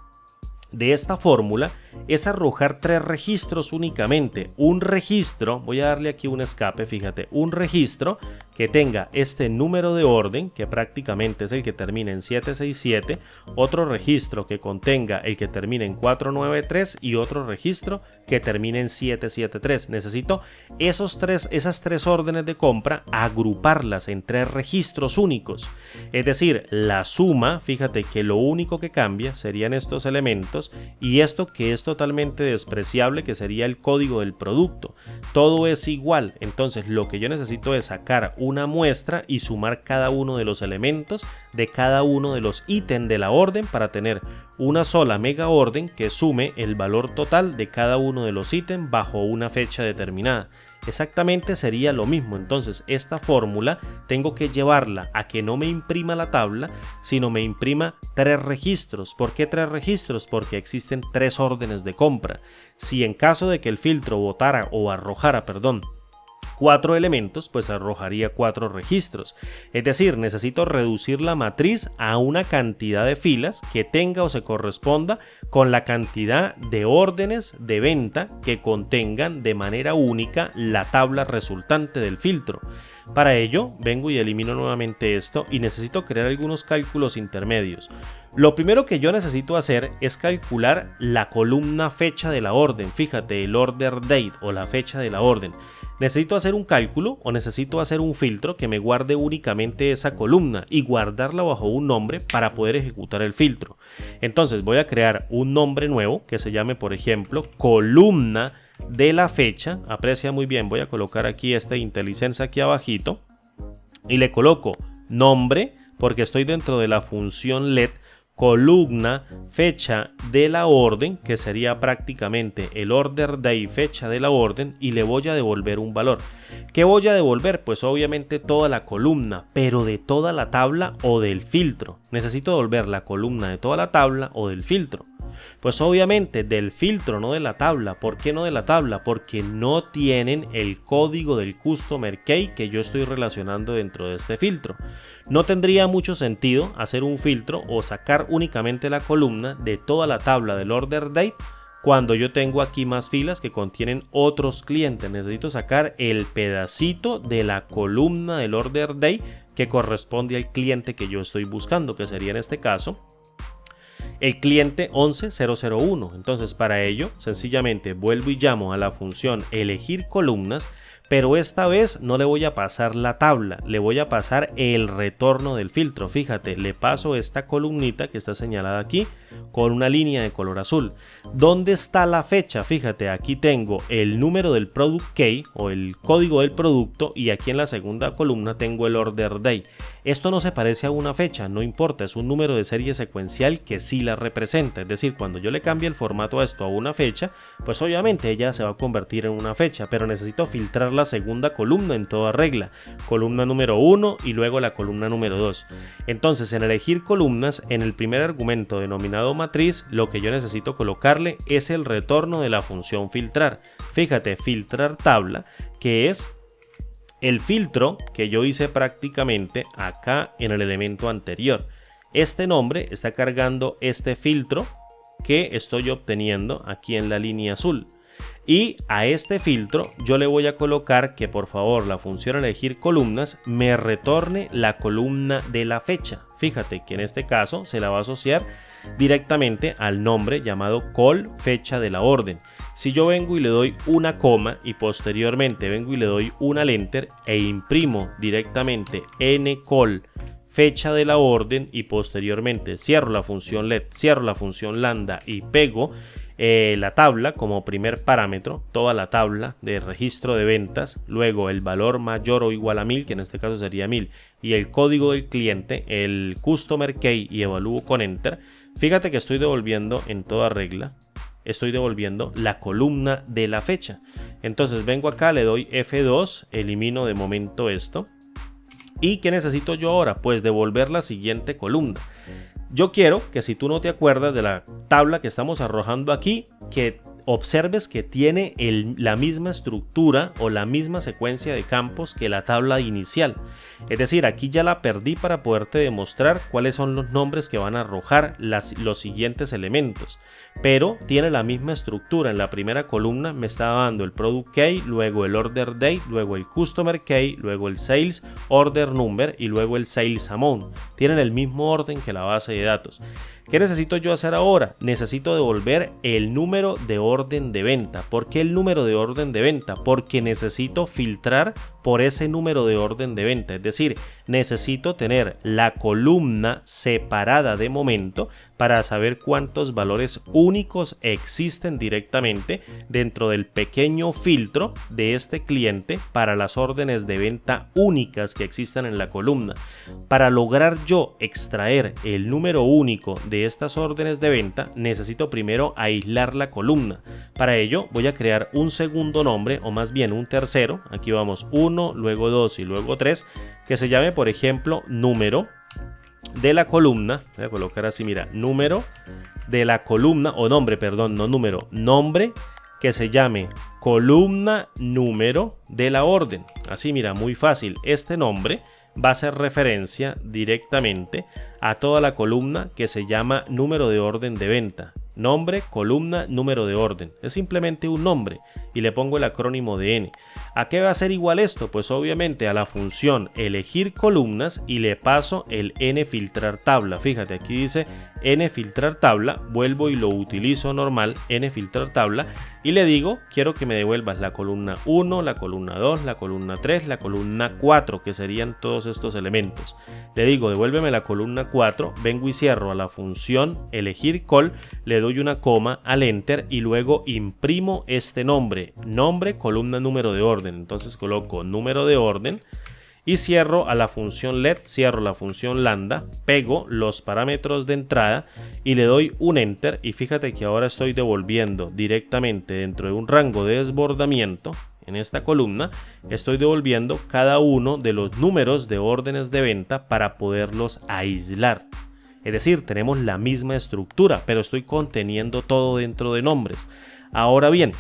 de esta fórmula es arrojar 3 registros únicamente. Un registro, voy a darle aquí un escape, fíjate, un registro que tenga este número de orden, que prácticamente es el que termina en 767, otro registro que contenga el que termina en 493 y otro registro que termine en 773. Necesito esas tres órdenes de compra, agruparlas en 3 registros únicos. Es decir, la suma, fíjate que lo único que cambia serían estos elementos y esto que es totalmente despreciable, que sería el código del producto. Todo es igual. Entonces lo que yo necesito es sacar una muestra y sumar cada uno de los elementos de cada uno de los ítems de la orden para tener una sola mega orden que sume el valor total de cada uno de los ítems bajo una fecha determinada. Exactamente sería lo mismo. Entonces esta fórmula tengo que llevarla a que no me imprima la tabla, sino me imprima 3 registros. ¿Por qué 3 registros? Porque existen 3 órdenes de compra. Si en caso de que el filtro botara o arrojara, 4 elementos, pues arrojaría 4 registros. Es decir, necesito reducir la matriz a una cantidad de filas que tenga o se corresponda con la cantidad de órdenes de venta que contengan de manera única la tabla resultante del filtro. Para ello, vengo y elimino nuevamente esto y necesito crear algunos cálculos intermedios. Lo primero que yo necesito hacer es calcular la columna fecha de la orden. Fíjate, el order date o la fecha de la orden. Necesito hacer un cálculo o necesito hacer un filtro que me guarde únicamente esa columna y guardarla bajo un nombre para poder ejecutar el filtro. Entonces voy a crear un nombre nuevo que se llame, por ejemplo, columna de la fecha. Aprecia muy bien, voy a colocar aquí este IntelliSense aquí abajito y le coloco nombre porque estoy dentro de la función let, columna fecha de la orden, que sería prácticamente el order day fecha de la orden, y le voy a devolver un valor. ¿Qué voy a devolver? Pues obviamente toda la columna, pero de toda la tabla o del filtro. Necesito devolver la columna de toda la tabla o del filtro. Pues obviamente del filtro, no de la tabla. ¿Por qué no de la tabla? Porque no tienen el código del customer key que yo estoy relacionando dentro de este filtro. No tendría mucho sentido hacer un filtro o sacar únicamente la columna de toda la tabla del order date cuando yo tengo aquí más filas que contienen otros clientes. Necesito sacar el pedacito de la columna del order date que corresponde al cliente que yo estoy buscando, que sería en este caso el cliente 11001. Entonces para ello sencillamente vuelvo y llamo a la función elegir columnas, pero esta vez no le voy a pasar la tabla, le voy a pasar el retorno del filtro. Fíjate, le paso esta columnita que está señalada aquí con una línea de color azul. ¿Dónde está la fecha? Fíjate, aquí tengo el número del product key o el código del producto y aquí en la segunda columna tengo el order day. Esto no se parece a una fecha, no importa, es un número de serie secuencial que sí la representa. Es decir, cuando yo le cambie el formato a esto a una fecha, pues obviamente ella se va a convertir en una fecha, pero necesito filtrar la segunda columna en toda regla, columna número 1 y luego la columna número 2. Entonces en elegir columnas, en el primer argumento denominado matriz, lo que yo necesito colocarle es el retorno de la función filtrar. Fíjate, filtrar tabla, que es el filtro que yo hice prácticamente acá en el elemento anterior. Este nombre está cargando este filtro que estoy obteniendo aquí en la línea azul. Y a este filtro yo le voy a colocar que por favor la función elegir columnas me retorne la columna de la fecha. Fíjate que en este caso se la va a asociar directamente al nombre llamado call fecha de la orden. Si yo vengo y le doy una coma y posteriormente vengo y le doy una enter e imprimo directamente ncall fecha de la orden y posteriormente cierro la función let, cierro la función lambda y pego la tabla como primer parámetro, toda la tabla de registro de ventas, luego el valor mayor o igual a 1000, que en este caso sería 1000, y el código del cliente, el customer key, y evalúo con enter. Fíjate que estoy devolviendo en toda regla estoy devolviendo la columna de la fecha. Entonces vengo acá, le doy F2, elimino de momento esto. ¿Y qué necesito yo ahora? Pues devolver la siguiente columna. Yo quiero que, si tú no te acuerdas de la tabla que estamos arrojando aquí, que observes que tiene la misma estructura o la misma secuencia de campos que la tabla inicial. Es decir, aquí ya la perdí para poderte demostrar cuáles son los nombres que van a arrojar los siguientes elementos. Pero tiene la misma estructura. En la primera columna me está dando el Product Key, luego el Order Date, luego el Customer Key, luego el Sales Order Number y luego el Sales Amount. Tienen el mismo orden que la base de datos. ¿Qué necesito yo hacer ahora? Necesito devolver el número de orden de venta. ¿Por qué el número de orden de venta? Porque necesito filtrar por ese número de orden de venta. Es decir, necesito tener la columna separada de momento para saber cuántos valores únicos existen directamente dentro del pequeño filtro de este cliente para las órdenes de venta únicas que existan en la columna. Para lograr yo extraer el número único de estas órdenes de venta, necesito primero aislar la columna. Para ello voy a crear un segundo nombre, o más bien un tercero. Aquí vamos 1, luego 2 y luego 3, que se llame, por ejemplo, número de la columna. Voy a colocar así, mira, número de la columna, o nombre, perdón, no número, nombre que se llame columna número de la orden. Así, mira, muy fácil. Este nombre va a hacer referencia directamente a toda la columna que se llama número de orden de venta. Nombre, columna, número de orden. Es simplemente un nombre y le pongo el acrónimo de N. ¿A qué va a ser igual esto? Pues obviamente a la función elegir columnas, y le paso el N filtrar tabla. Fíjate, aquí dice N filtrar tabla, vuelvo y lo utilizo normal, N filtrar tabla, y le digo, quiero que me devuelvas la columna 1, la columna 2, la columna 3, la columna 4, que serían todos estos elementos. Le digo, devuélveme la columna 4, vengo y cierro a la función elegir col, le doy una coma al enter y luego imprimo este nombre, columna, número de orden. Entonces coloco número de orden y cierro a la función let, cierro la función lambda, pego los parámetros de entrada y le doy un enter, y fíjate que ahora estoy devolviendo directamente dentro de un rango de desbordamiento. En esta columna estoy devolviendo cada uno de los números de órdenes de venta para poderlos aislar. Es decir, tenemos la misma estructura, pero estoy conteniendo todo dentro de nombres. Ahora bien,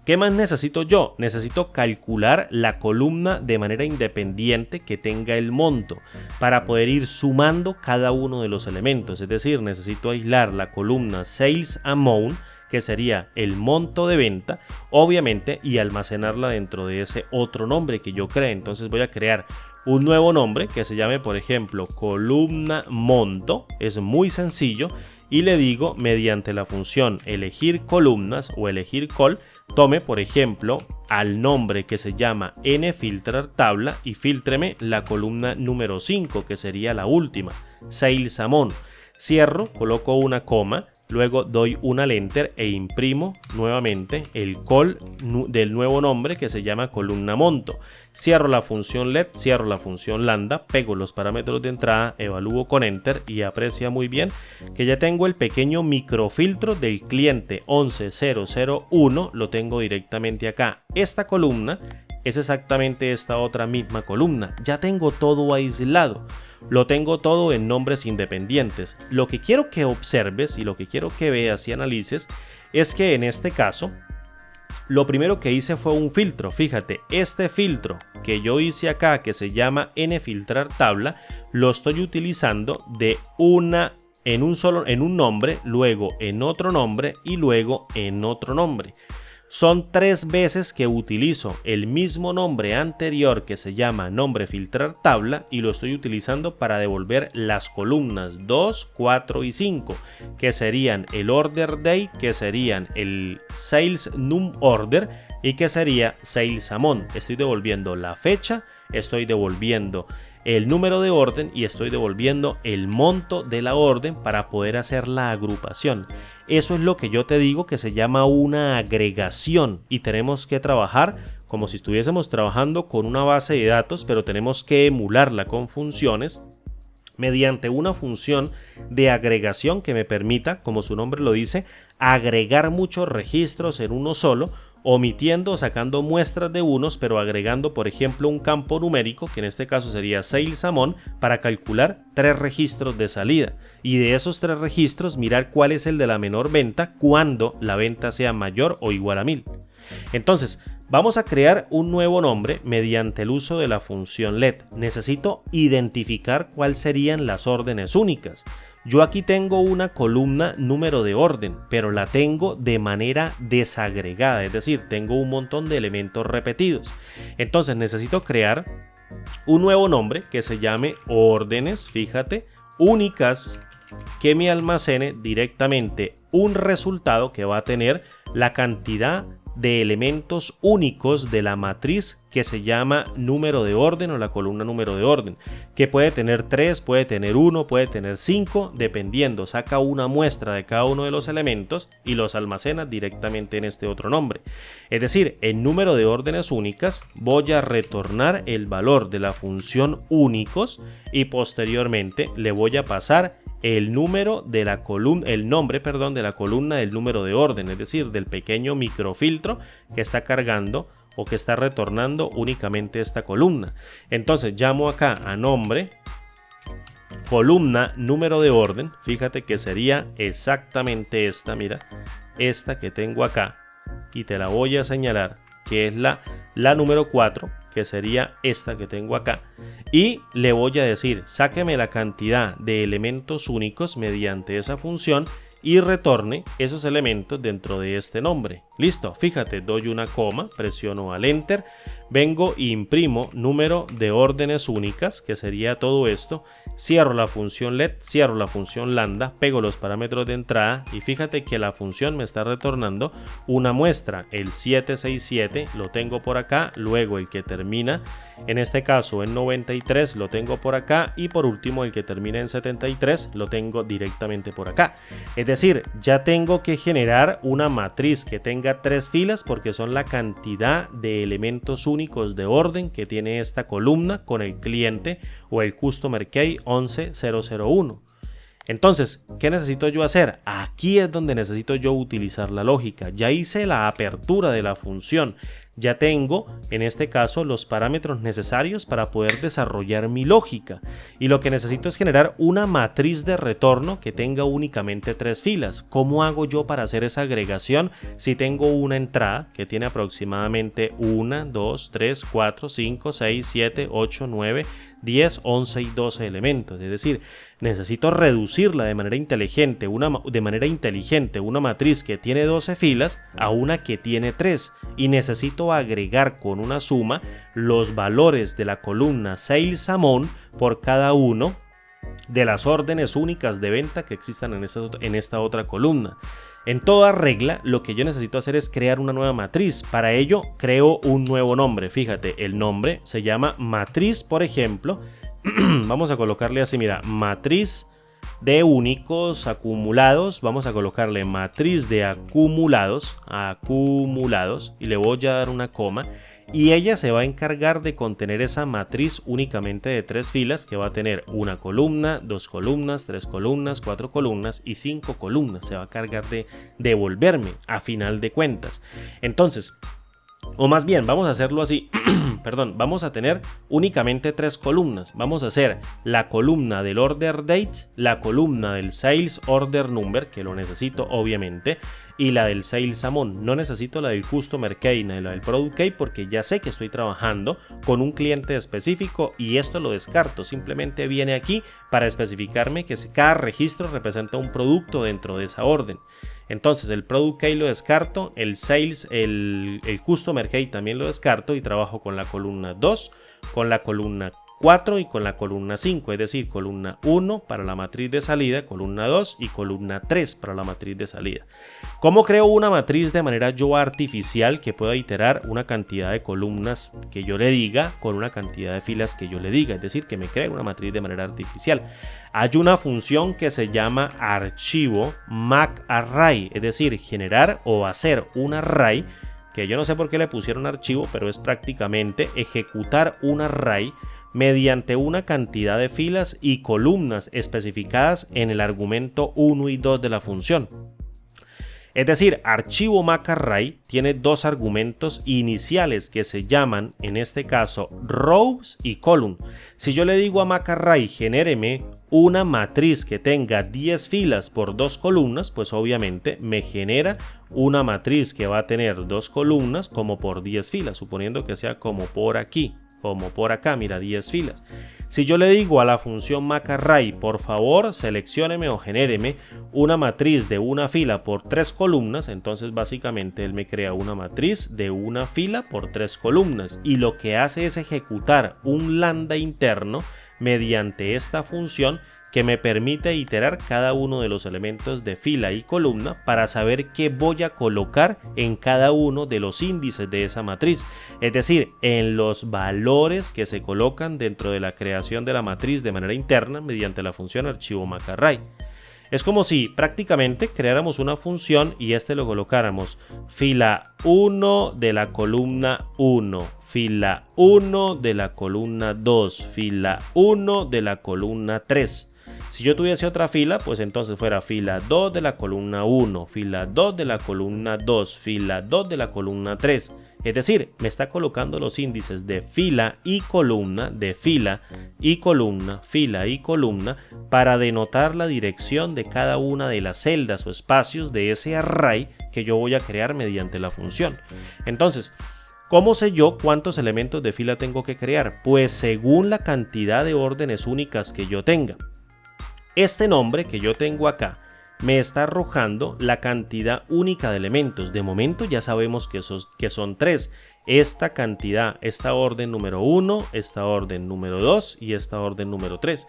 ¿qué más necesito yo? Necesito calcular la columna de manera independiente que tenga el monto para poder ir sumando cada uno de los elementos. Es decir, necesito aislar la columna Sales Amount, que sería el monto de venta, obviamente, y almacenarla dentro de ese otro nombre que yo cree. Entonces voy a crear un nuevo nombre que se llame, por ejemplo, columna monto. Es muy sencillo y le digo, mediante la función elegir columnas o elegir col, tome, por ejemplo, al nombre que se llama N filtrar tabla y filtreme la columna número 5, que sería la última, Sales Amount. Cierro, coloco una coma, luego doy un enter e imprimo nuevamente el col del nuevo nombre que se llama columna monto. Cierro la función let, cierro la función lambda, pego los parámetros de entrada, evalúo con enter y aprecia muy bien que ya tengo el pequeño microfiltro del cliente 11001, lo tengo directamente acá. Esta columna es exactamente esta otra misma columna, ya tengo todo aislado. Lo tengo todo en nombres independientes. Lo que quiero que observes y lo que quiero que veas y analices es que en este caso lo primero que hice fue un filtro. Fíjate, este filtro que yo hice acá, que se llama N filtrar tabla, lo estoy utilizando en un nombre, luego en otro nombre y luego en otro nombre. Son 3 veces que utilizo el mismo nombre anterior que se llama nombre filtrar tabla y lo estoy utilizando para devolver las columnas 2, 4 y 5, que serían el order date, que serían el sales num order y que sería sales amount. Estoy devolviendo la fecha, estoy devolviendo el número de orden y estoy devolviendo el monto de la orden para poder hacer la agrupación. Eso es lo que yo te digo que se llama una agregación, y tenemos que trabajar como si estuviésemos trabajando con una base de datos, pero tenemos que emularla con funciones mediante una función de agregación que me permita, como su nombre lo dice, agregar muchos registros en uno solo, omitiendo o sacando muestras de unos, pero agregando, por ejemplo, un campo numérico, que en este caso sería sales amount, para calcular 3 registros de salida. Y de esos 3 registros, mirar cuál es el de la menor venta cuando la venta sea mayor o igual a 1000. Entonces, vamos a crear un nuevo nombre mediante el uso de la función let. Necesito identificar cuáles serían las órdenes únicas. Yo aquí tengo una columna número de orden, pero la tengo de manera desagregada, es decir, tengo un montón de elementos repetidos. Entonces necesito crear un nuevo nombre que se llame órdenes, fíjate, únicas, que me almacene directamente un resultado que va a tener la cantidad de elementos únicos de la matriz que se llama número de orden o la columna número de orden, que puede tener 3, puede tener 1, puede tener 5, dependiendo. Saca una muestra de cada uno de los elementos y los almacena directamente en este otro nombre. Es decir, en número de órdenes únicas voy a retornar el valor de la función únicos y posteriormente le voy a pasar el número de la columna, el nombre, perdón, de la columna del número de orden, es decir, del pequeño microfiltro que está cargando o que está retornando únicamente esta columna. Entonces llamo acá a nombre, columna número de orden, fíjate que sería exactamente esta, mira, esta que tengo acá, y te la voy a señalar, que es la número 4, que sería esta que tengo acá, y le voy a decir, sáqueme la cantidad de elementos únicos mediante esa función y retorne esos elementos dentro de este nombre. Listo, fíjate, doy una coma, presiono al enter, vengo e imprimo número de órdenes únicas, que sería todo esto, cierro la función let, cierro la función lambda, pego los parámetros de entrada y fíjate que la función me está retornando una muestra, el 767 lo tengo por acá, luego el que termina en este caso en 93 lo tengo por acá y por último el que termina en 73 lo tengo directamente por acá. Es decir, ya tengo que generar una matriz que tenga 3 filas porque son la cantidad de elementos únicos de orden que tiene esta columna con el cliente o el Customer Key 11001. Entonces, ¿qué necesito yo hacer? Aquí es donde necesito yo utilizar la lógica. Ya hice la apertura de la función. Ya tengo, en este caso, los parámetros necesarios para poder desarrollar mi lógica. Y lo que necesito es generar una matriz de retorno que tenga únicamente 3 filas. ¿Cómo hago yo para hacer esa agregación si tengo una entrada que tiene aproximadamente 1, 2, 3, 4, 5, 6, 7, 8, 9, 10, 11 y 12 elementos? Es decir, necesito reducirla de manera inteligente, una matriz que tiene 12 filas a una que tiene 3 y necesito agregar con una suma los valores de la columna sales amount por cada uno de las órdenes únicas de venta que existan en esta otra columna. En toda regla, lo que yo necesito hacer es crear una nueva matriz. Para ello, creo un nuevo nombre. Fíjate, el nombre se llama matriz, por ejemplo. Vamos a colocarle así, mira, matriz de únicos acumulados. Vamos a colocarle matriz de acumulados, y le voy a dar una coma. Y ella se va a encargar de contener esa matriz únicamente de 3 filas que va a tener una columna, 2 columnas, 3 columnas, 4 columnas y 5 columnas. Se va a cargar de devolverme a final de cuentas. Entonces, o más bien, vamos a hacerlo así, perdón, vamos a tener únicamente 3 columnas. Vamos a hacer la columna del order date, la columna del sales order number, que lo necesito obviamente, y la del sales amount. No necesito la del customer key ni la del product key porque ya sé que estoy trabajando con un cliente específico y esto lo descarto. Simplemente viene aquí para especificarme que cada registro representa un producto dentro de esa orden. Entonces el product key lo descarto, el sales, el customer key también lo descarto y trabajo con la columna 2, con la columna 4 y con la columna 5, es decir, columna 1 para la matriz de salida, columna 2 y columna 3 para la matriz de salida. ¿Cómo creo una matriz de manera yo artificial que pueda iterar una cantidad de columnas que yo le diga con una cantidad de filas que yo le diga? Es decir, que me cree una matriz de manera artificial. Hay una función que se llama archivo MacArray, es decir, generar o hacer un array, que yo no sé por qué le pusieron archivo, pero es prácticamente ejecutar un array mediante una cantidad de filas y columnas especificadas en el argumento 1 y 2 de la función. Es decir, archivo MAC-array tiene dos argumentos iniciales que se llaman, en este caso, rows y column. Si yo le digo a MAC-array, genéreme una matriz que tenga 10 filas por 2 columnas, pues obviamente me genera una matriz que va a tener 2 columnas como por 10 filas, suponiendo que sea como por aquí, como por acá, mira, 10 filas. Si yo le digo a la función MAC-array, por favor, seleccióneme o genéreme una matriz de una fila por 3 columnas, entonces básicamente él me crea una matriz de una fila por 3 columnas y lo que hace es ejecutar un lambda interno mediante esta función que me permite iterar cada uno de los elementos de fila y columna para saber qué voy a colocar en cada uno de los índices de esa matriz, es decir, en los valores que se colocan dentro de la creación de la matriz de manera interna mediante la función archivo MAC-array. Es como si prácticamente creáramos una función y lo colocáramos fila 1 de la columna 1, fila 1 de la columna 2, fila 1 de la columna 3. Si yo tuviese otra fila, pues entonces fuera fila 2 de la columna 1, fila 2 de la columna 2, fila 2 de la columna 3. Es decir, me está colocando los índices de fila y columna, de fila y columna, fila y columna, para denotar la dirección de cada una de las celdas o espacios de ese array que yo voy a crear mediante la función. Entonces, ¿cómo sé yo cuántos elementos de fila tengo que crear? Pues según la cantidad de órdenes únicas que yo tenga. Este nombre que yo tengo acá me está arrojando la cantidad única de elementos. De momento ya sabemos que son 3. Esta cantidad, esta orden número 1, esta orden número 2 y esta orden número 3.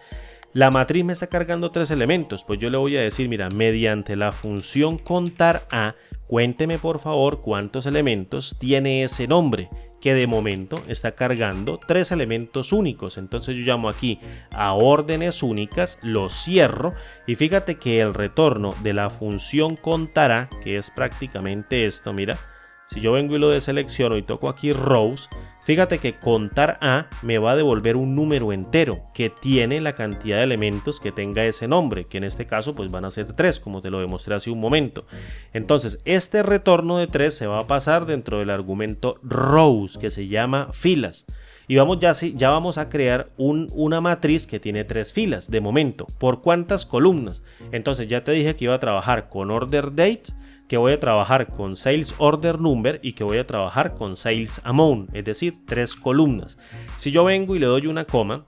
La matriz me está cargando 3 elementos, pues yo le voy a decir, mira, mediante la función contar a, cuénteme por favor cuántos elementos tiene ese nombre, que de momento está cargando 3 elementos únicos. Entonces yo llamo aquí a órdenes únicas, lo cierro y fíjate que el retorno de la función contará, que es prácticamente esto, mira, si yo vengo y lo deselecciono y toco aquí rows, fíjate que contar a me va a devolver un número entero que tiene la cantidad de elementos que tenga ese nombre, que en este caso pues van a ser 3, como te lo demostré hace un momento. Entonces este retorno de 3 se va a pasar dentro del argumento rows, que se llama filas. Y ya vamos a crear una matriz que tiene 3 filas de momento. ¿Por cuántas columnas? Entonces ya te dije que iba a trabajar con order date, que voy a trabajar con sales order number y que voy a trabajar con sales amount, es decir, 3 columnas. Si yo vengo y le doy una coma,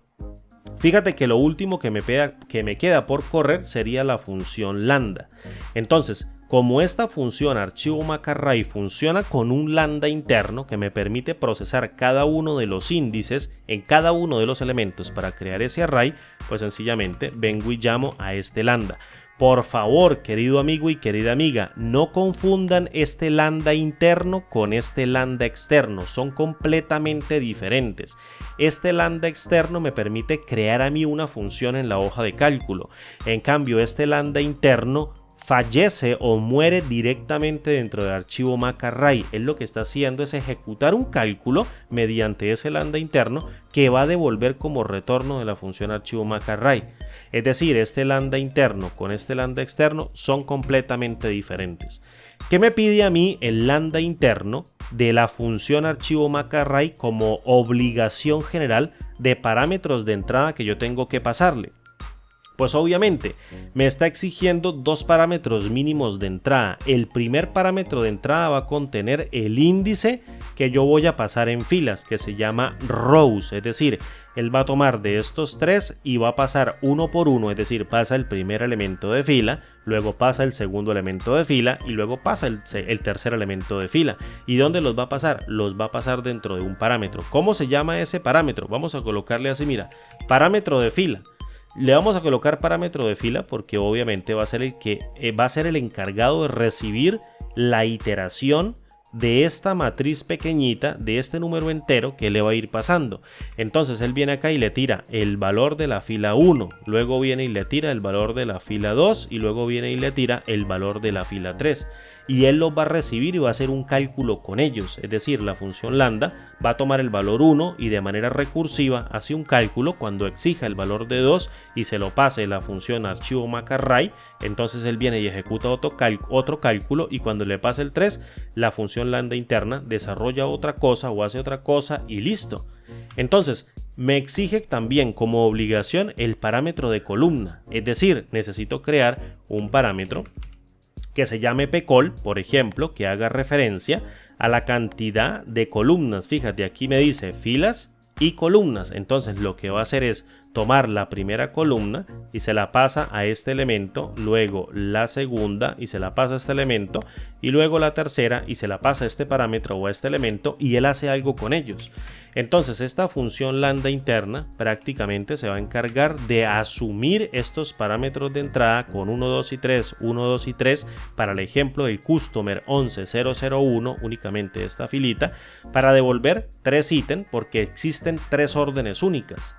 fíjate que lo último que me queda por correr sería la función lambda. Entonces, como esta función archivo MAC-array funciona con un lambda interno que me permite procesar cada uno de los índices en cada uno de los elementos para crear ese array, pues sencillamente vengo y llamo a este lambda. Por favor, querido amigo y querida amiga, no confundan este lambda interno con este lambda externo, son completamente diferentes. Este lambda externo me permite crear a mí una función en la hoja de cálculo. En cambio, este lambda interno fallece o muere directamente dentro del archivo MAC-array. Él lo que está haciendo es ejecutar un cálculo mediante ese lambda interno que va a devolver como retorno de la función archivo MAC-array. Es decir, este lambda interno con este lambda externo son completamente diferentes. ¿Qué me pide a mí el lambda interno de la función archivo MAC-array como obligación general de parámetros de entrada que yo tengo que pasarle? Pues obviamente me está exigiendo 2 parámetros mínimos de entrada. El primer parámetro de entrada va a contener el índice que yo voy a pasar en filas, que se llama rows, es decir, él va a tomar de estos 3 y va a pasar uno por uno, es decir, pasa el primer elemento de fila, luego pasa el segundo elemento de fila y luego pasa el tercer elemento de fila. ¿Y dónde los va a pasar? Los va a pasar dentro de un parámetro. ¿Cómo se llama ese parámetro? Vamos a colocarle así, mira, parámetro de fila. Le vamos a colocar parámetro de fila porque obviamente va a ser el encargado de recibir la iteración de esta matriz pequeñita, de este número entero que le va a ir pasando. Entonces él viene acá y le tira el valor de la fila 1, luego viene y le tira el valor de la fila 2 y luego viene y le tira el valor de la fila 3. Y él los va a recibir y va a hacer un cálculo con ellos, es decir, la función lambda va a tomar el valor 1 y de manera recursiva hace un cálculo cuando exija el valor de 2 y se lo pase la función archivo mac_array, entonces él viene y ejecuta otro cálculo y cuando le pase el 3, la función lambda interna desarrolla otra cosa o hace otra cosa y listo. Entonces, me exige también como obligación el parámetro de columna, es decir, necesito crear un parámetro que se llame pcol, por ejemplo, que haga referencia a la cantidad de columnas. Fíjate, aquí me dice filas y columnas. Entonces lo que va a hacer es tomar la primera columna y se la pasa a este elemento, luego la segunda y se la pasa a este elemento y luego la tercera y se la pasa a este parámetro o a este elemento y él hace algo con ellos. Entonces esta función lambda interna prácticamente se va a encargar de asumir estos parámetros de entrada con 1, 2 y 3, 1, 2 y 3 para el ejemplo del customer 11001, únicamente esta filita, para devolver 3 ítems porque existen 3 órdenes únicas.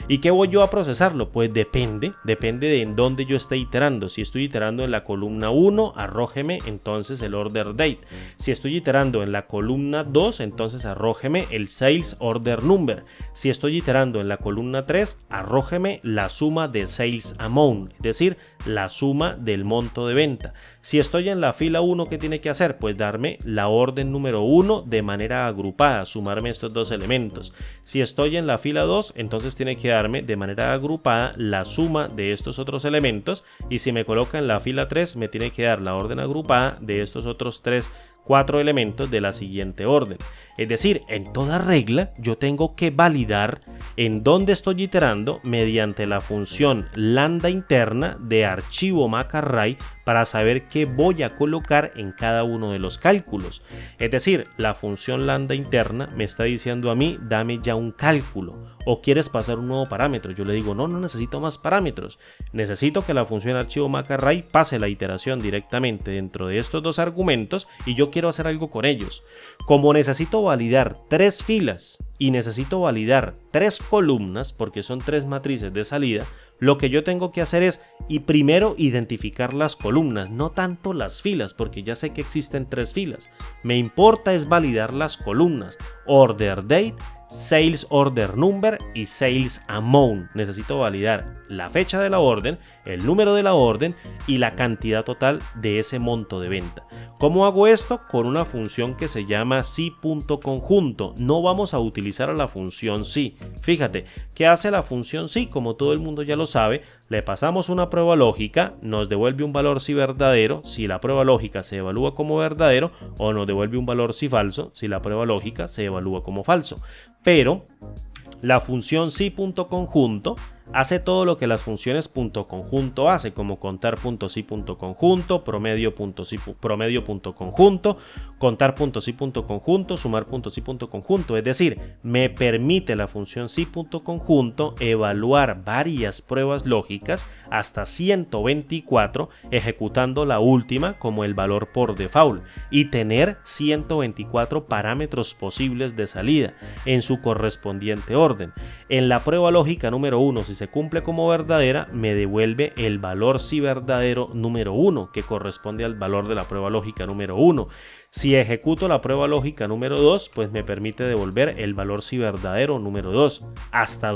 ¿Y qué voy yo a procesarlo? Pues depende de en dónde yo esté iterando. Si estoy iterando en la columna 1, arrójeme entonces el order date. Si estoy iterando en la columna 2, entonces arrójeme el sales order number. Si estoy iterando en la columna 3, arrójeme la suma de sales amount, es decir, la suma del monto de venta. Si estoy en la fila 1, ¿qué tiene que hacer? Pues darme la orden número 1 de manera agrupada, sumarme estos dos elementos. Si estoy en la fila 2, entonces tiene que darme de manera agrupada la suma de estos otros elementos. Y si me coloca en la fila 3, me tiene que dar la orden agrupada de estos otros 4 elementos de la siguiente orden. Es decir, en toda regla yo tengo que validar en dónde estoy iterando mediante la función lambda interna de archivo mac_array para saber qué voy a colocar en cada uno de los cálculos. Es decir, la función lambda interna me está diciendo a mí, dame ya un cálculo o quieres pasar un nuevo parámetro. Yo le digo, no necesito más parámetros, necesito que la función archivo mac_array pase la iteración directamente dentro de estos dos argumentos y yo quiero hacer algo con ellos. Como necesito validar 3 filas y necesito validar 3 columnas porque son 3 matrices de salida, lo que yo tengo que hacer es primero identificar las columnas, no tanto las filas, porque ya sé que existen 3 filas. Me importa es validar las columnas, order date, sales order number y sales amount. Necesito validar la fecha de la orden, el número de la orden y la cantidad total de ese monto de venta. ¿Cómo hago esto? Con una función que se llama si.conjunto. No vamos a utilizar a la función si. Fíjate, ¿qué hace la función si? Como todo el mundo ya lo sabe, le pasamos una prueba lógica, nos devuelve un valor si verdadero, si la prueba lógica se evalúa como verdadero, o nos devuelve un valor si falso, si la prueba lógica se evalúa como falso. Pero la función si.conjunto hace todo lo que las funciones .conjunto hace, como contar.si.conjunto, promedio.conjunto, contar.si.conjunto, sumar.si.conjunto. Es decir, me permite la función si.conjunto evaluar varias pruebas lógicas hasta 124, ejecutando la última como el valor por default y tener 124 parámetros posibles de salida en su correspondiente orden. En la prueba lógica número 1, si se cumple como verdadera, me devuelve el valor si verdadero número 1, que corresponde al valor de la prueba lógica número 1. Si ejecuto la prueba lógica número 2, pues me permite devolver el valor si verdadero número 2, hasta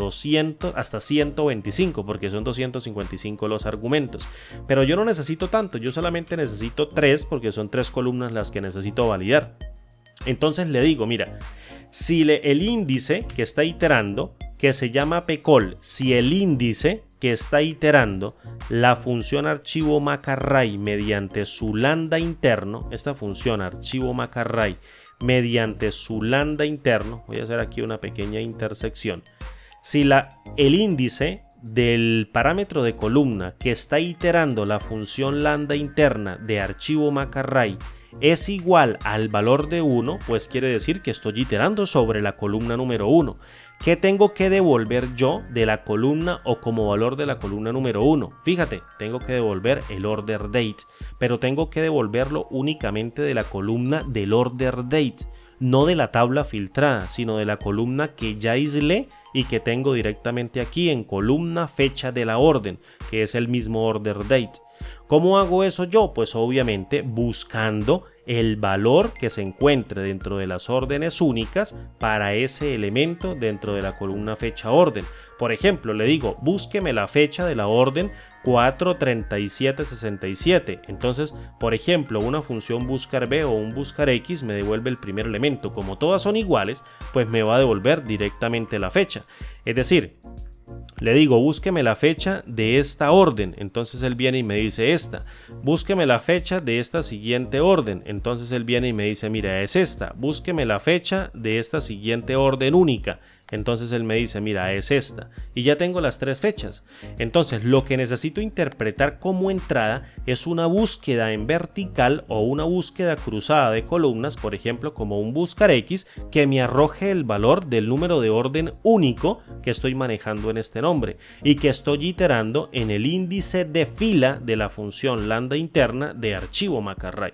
125, porque son 255 los argumentos. Pero yo no necesito tanto, yo solamente necesito 3, porque son 3 columnas las que necesito validar. Entonces le digo, mira, si el índice que está iterando, que se llama pcol, si el índice que está iterando la función archivo mac_array mediante su lambda interno, esta función archivo mac_array mediante su lambda interno, voy a hacer aquí una pequeña intersección, si el índice del parámetro de columna que está iterando la función lambda interna de archivo mac_array es igual al valor de 1, pues quiere decir que estoy iterando sobre la columna número 1. ¿Qué tengo que devolver yo de la columna o como valor de la columna número 1? Fíjate, tengo que devolver el order date, pero tengo que devolverlo únicamente de la columna del order date, no de la tabla filtrada, sino de la columna que ya aislé y que tengo directamente aquí en columna fecha de la orden, que es el mismo order date. ¿Cómo hago eso yo? Pues obviamente buscando el valor que se encuentre dentro de las órdenes únicas para ese elemento dentro de la columna fecha orden. Por ejemplo, le digo, búsqueme la fecha de la orden 43767. Entonces, por ejemplo, una función buscar B o un buscar X me devuelve el primer elemento. Como todas son iguales, pues me va a devolver directamente la fecha. Es decir, le digo, búsqueme la fecha de esta orden, entonces él viene y me dice esta. Búsqueme la fecha de esta siguiente orden, entonces él viene y me dice, mira, es esta. Búsqueme la fecha de esta siguiente orden única, entonces él me dice, mira, es esta. Y ya tengo las tres fechas. Entonces lo que necesito interpretar como entrada es una búsqueda en vertical o una búsqueda cruzada de columnas, por ejemplo, como un buscar X, que me arroje el valor del número de orden único que estoy manejando en este nombre y que estoy iterando en el índice de fila de la función lambda interna de archivo McArray.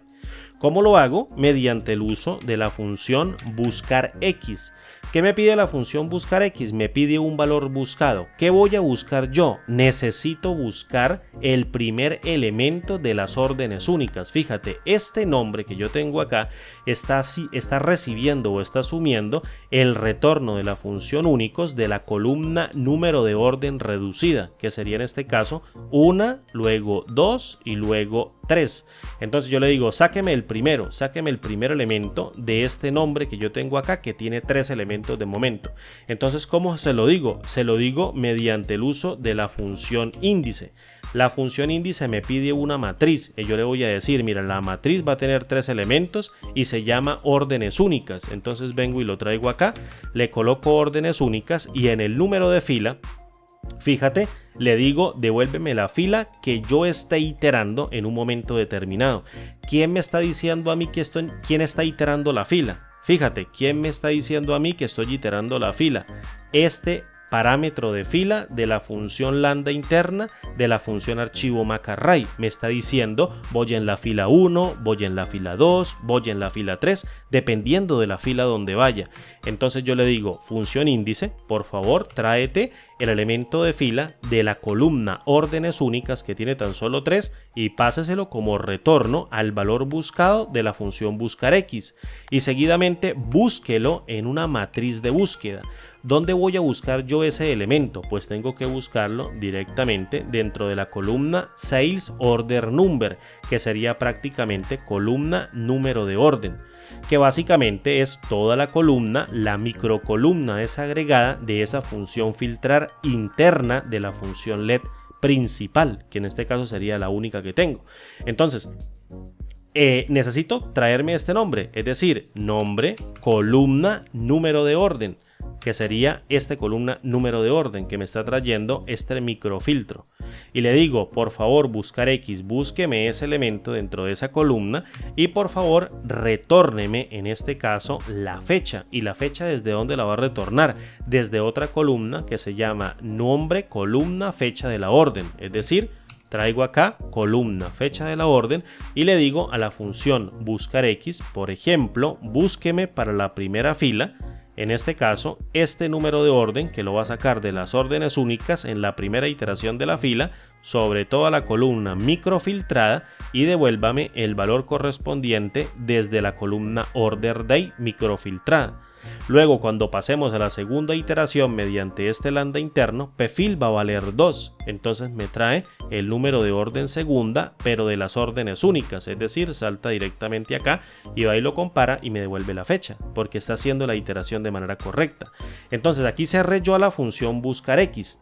¿Cómo lo hago? Mediante el uso de la función buscar X. ¿Qué me pide la función buscar X? Me pide un valor buscado. ¿Qué voy a buscar yo? Necesito buscar el primer elemento de las órdenes únicas. Fíjate, este nombre que yo tengo acá está recibiendo o está asumiendo el retorno de la función únicos de la columna número de orden reducida, que sería en este caso 1, luego 2 y luego 3. Entonces yo le digo, sáqueme el primer elemento de este nombre que yo tengo acá, que tiene 3 elementos de momento. Entonces, ¿cómo se lo digo? Se lo digo mediante el uso de la función índice. La función índice me pide una matriz y yo le voy a decir, mira, la matriz va a tener 3 elementos y se llama órdenes únicas. Entonces vengo y lo traigo acá, le coloco órdenes únicas y en el número de fila, fíjate, le digo, devuélveme la fila que yo esté iterando en un momento determinado. ¿Quién me está diciendo a mí quién está iterando la fila? Fíjate, ¿quién me está diciendo a mí que estoy iterando la fila? Este parámetro de fila de la función lambda interna de la función archivo McArray. Me está diciendo, voy en la fila 1, voy en la fila 2, voy en la fila 3, dependiendo de la fila donde vaya. Entonces yo le digo, función índice, por favor, tráete el elemento de fila de la columna órdenes únicas que tiene tan solo 3 y páseselo como retorno al valor buscado de la función buscar X. Y seguidamente búsquelo en una matriz de búsqueda. ¿Dónde voy a buscar yo ese elemento? Pues tengo que buscarlo directamente dentro de la columna Sales Order Number, que sería prácticamente columna número de orden, que básicamente es toda la columna, la microcolumna desagregada de esa función filtrar interna de la función LED principal, que en este caso sería la única que tengo. Entonces, necesito traerme este nombre, es decir, nombre, columna, número de orden, que sería esta columna número de orden que me está trayendo este microfiltro. Y le digo, por favor, buscar X, búsqueme ese elemento dentro de esa columna y por favor retórneme en este caso la fecha. Y la fecha, ¿desde dónde la va a retornar? Desde otra columna que se llama nombre, columna, fecha de la orden. Es decir, traigo acá columna, fecha de la orden y le digo a la función buscar X, por ejemplo, búsqueme para la primera fila. En este caso, este número de orden que lo va a sacar de las órdenes únicas en la primera iteración de la fila sobre toda la columna microfiltrada y devuélvame el valor correspondiente desde la columna order day microfiltrada. Luego, cuando pasemos a la segunda iteración mediante este lambda interno, pfil va a valer 2. Entonces me trae el número de orden segunda, pero de las órdenes únicas. Es decir, salta directamente acá y va y lo compara y me devuelve la fecha, porque está haciendo la iteración de manera correcta. Entonces aquí cerré yo a la función buscar X.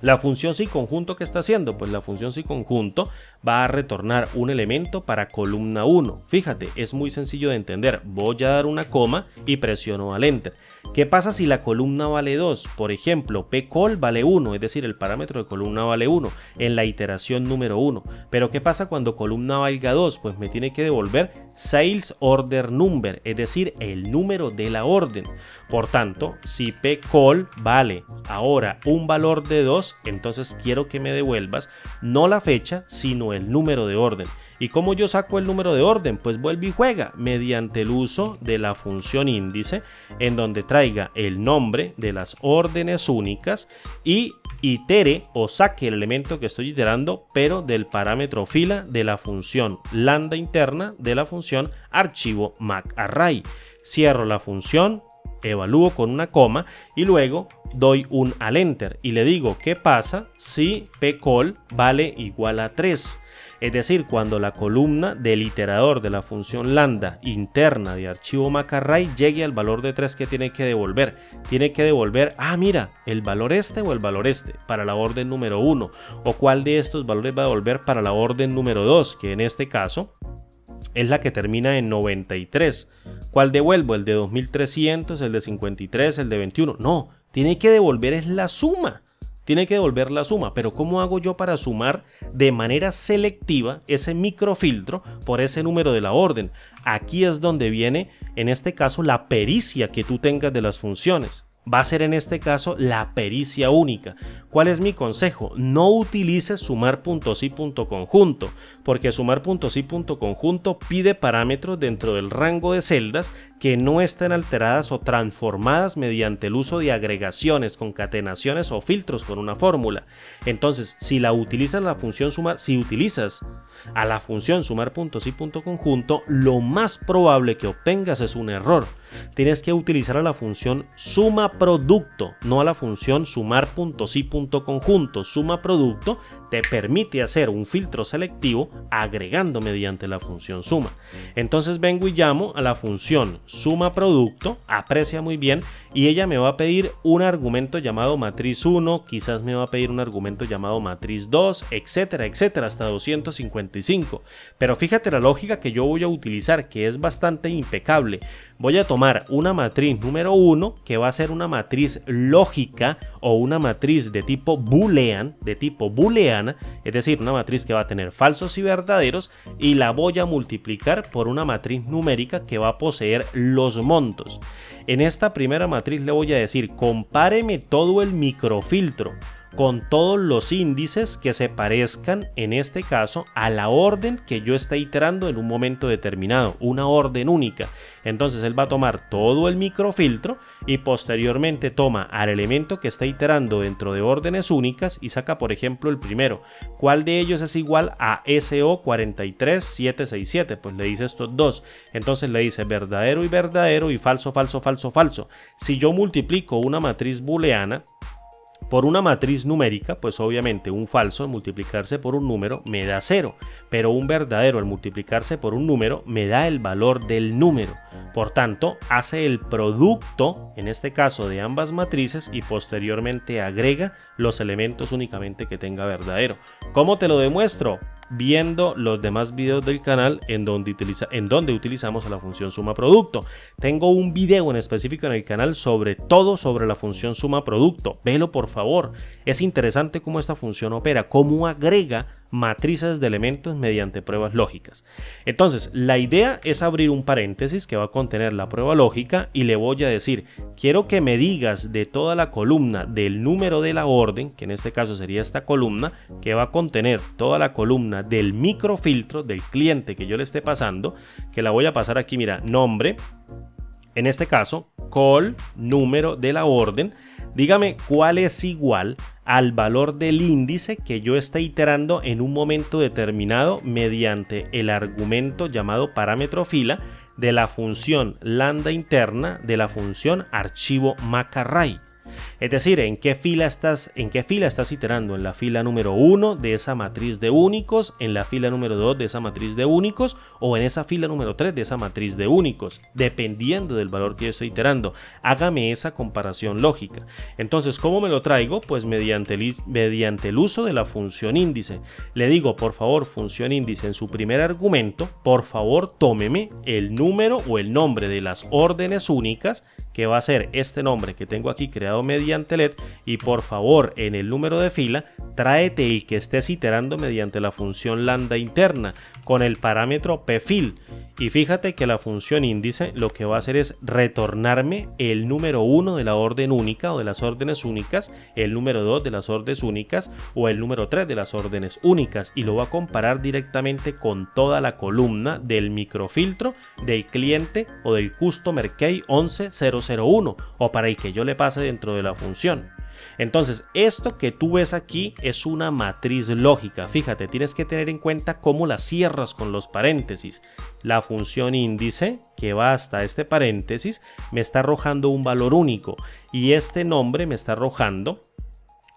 La función si conjunto que está haciendo, pues la función si conjunto va a retornar un elemento para columna 1. Fíjate, es muy sencillo de entender. Voy a dar una coma y presiono al enter. ¿Qué pasa si la columna vale 2? Por ejemplo, pcol vale 1, es decir, el parámetro de columna vale 1 en la iteración número 1. Pero ¿qué pasa cuando columna valga 2? Pues me tiene que devolver Sales Order Number, es decir, el número de la orden. Por tanto, si pcol vale ahora un valor de 2, entonces quiero que me devuelvas no la fecha, sino sino el número de orden. ¿Y cómo yo saco el número de orden? Pues vuelve y juega mediante el uso de la función índice, en donde traiga el nombre de las órdenes únicas y itere o saque el elemento que estoy iterando, pero del parámetro fila de la función lambda interna de la función archivo MacArray. Cierro la función, evalúo con una coma y luego doy un al enter y le digo qué pasa si pcall vale igual a 3. Es decir, cuando la columna del iterador de la función lambda interna de archivo MacArray llegue al valor de 3, que tiene que devolver. Tiene que devolver, mira, el valor este o el valor este para la orden número 1, o cuál de estos valores va a devolver para la orden número 2, que en este caso es la que termina en 93. ¿Cuál devuelvo? ¿El de 2300, el de 53, el de 21? No, tiene que devolver es la suma. Tiene que devolver la suma, pero ¿cómo hago yo para sumar de manera selectiva ese microfiltro por ese número de la orden? Aquí es donde viene, en este caso, la pericia que tú tengas de las funciones. Va a ser en este caso la pericia única. ¿Cuál es mi consejo? No utilices sumar.si.conjunto, porque sumar.si.conjunto pide parámetros dentro del rango de celdas que no estén alteradas o transformadas mediante el uso de agregaciones, concatenaciones o filtros con una fórmula. Entonces, si utilizas a la función sumar.si.conjunto, lo más probable que obtengas es un error. Tienes que utilizar a la función suma producto, no a la función sumar.si.conjunto. Suma producto te permite hacer un filtro selectivo agregando mediante la función suma. Entonces vengo y llamo a la función suma producto, aprecia muy bien, y ella me va a pedir un argumento llamado matriz 1, quizás me va a pedir un argumento llamado matriz 2, etcétera, etcétera, hasta 255. Pero fíjate la lógica que yo voy a utilizar, que es bastante impecable. Voy a tomar una matriz número 1, que va a ser una matriz lógica o una matriz de tipo booleana, es decir, una matriz que va a tener falsos y verdaderos, y la voy a multiplicar por una matriz numérica que va a poseer los montos. En esta primera matriz le voy a decir, compáreme todo el microfiltro con todos los índices que se parezcan, en este caso, a la orden que yo esté iterando en un momento determinado, una orden única. Entonces él va a tomar todo el microfiltro y posteriormente toma al elemento que está iterando dentro de órdenes únicas y saca, por ejemplo, el primero. ¿Cuál de ellos es igual a SO43767? Pues le dice estos dos. Entonces le dice verdadero y verdadero y falso, falso, falso, falso. Si yo multiplico una matriz booleana por una matriz numérica, pues obviamente un falso al multiplicarse por un número me da 0, pero un verdadero al multiplicarse por un número me da el valor del número. Por tanto, hace el producto, en este caso de ambas matrices, y posteriormente agrega los elementos únicamente que tenga verdadero. ¿Cómo te lo demuestro? Viendo los demás videos del canal en donde utilizamos a la función suma producto. Tengo un video en específico en el canal sobre la función suma producto. Velo por favor. Es interesante cómo esta función opera, cómo agrega matrices de elementos mediante pruebas lógicas. Entonces, la idea es abrir un paréntesis que va a contener la prueba lógica y le voy a decir, quiero que me digas de toda la columna del número de la orden, que en este caso sería esta columna, que va a contener toda la columna del microfiltro del cliente que yo le esté pasando, que la voy a pasar aquí, mira, nombre, en este caso, call, número de la orden. Dígame cuál es igual al valor del índice que yo esté iterando en un momento determinado mediante el argumento llamado parámetro fila de la función lambda interna de la función archivo MacArray. Es decir, ¿en qué fila estás iterando? ¿En la fila número 1 de esa matriz de únicos? ¿En la fila número 2 de esa matriz de únicos? ¿O en esa fila número 3 de esa matriz de únicos? Dependiendo del valor que yo estoy iterando. Hágame esa comparación lógica. Entonces, ¿cómo me lo traigo? Pues mediante el uso de la función índice. Le digo, por favor, función índice, en su primer argumento, por favor, tómeme el número o el nombre de las órdenes únicas que va a ser este nombre que tengo aquí creado mediante let, y por favor en el número de fila tráete el que estés iterando mediante la función lambda interna con el parámetro pfil, y fíjate que la función índice lo que va a hacer es retornarme el número 1 de la orden única o de las órdenes únicas, el número 2 de las órdenes únicas o el número 3 de las órdenes únicas, y lo va a comparar directamente con toda la columna del microfiltro del cliente o del customer key 11001 o para el que yo le pase dentro de la función. Entonces, esto que tú ves aquí es una matriz lógica. Fíjate, tienes que tener en cuenta cómo la cierras con los paréntesis. La función índice, que va hasta este paréntesis, me está arrojando un valor único y este nombre me está arrojando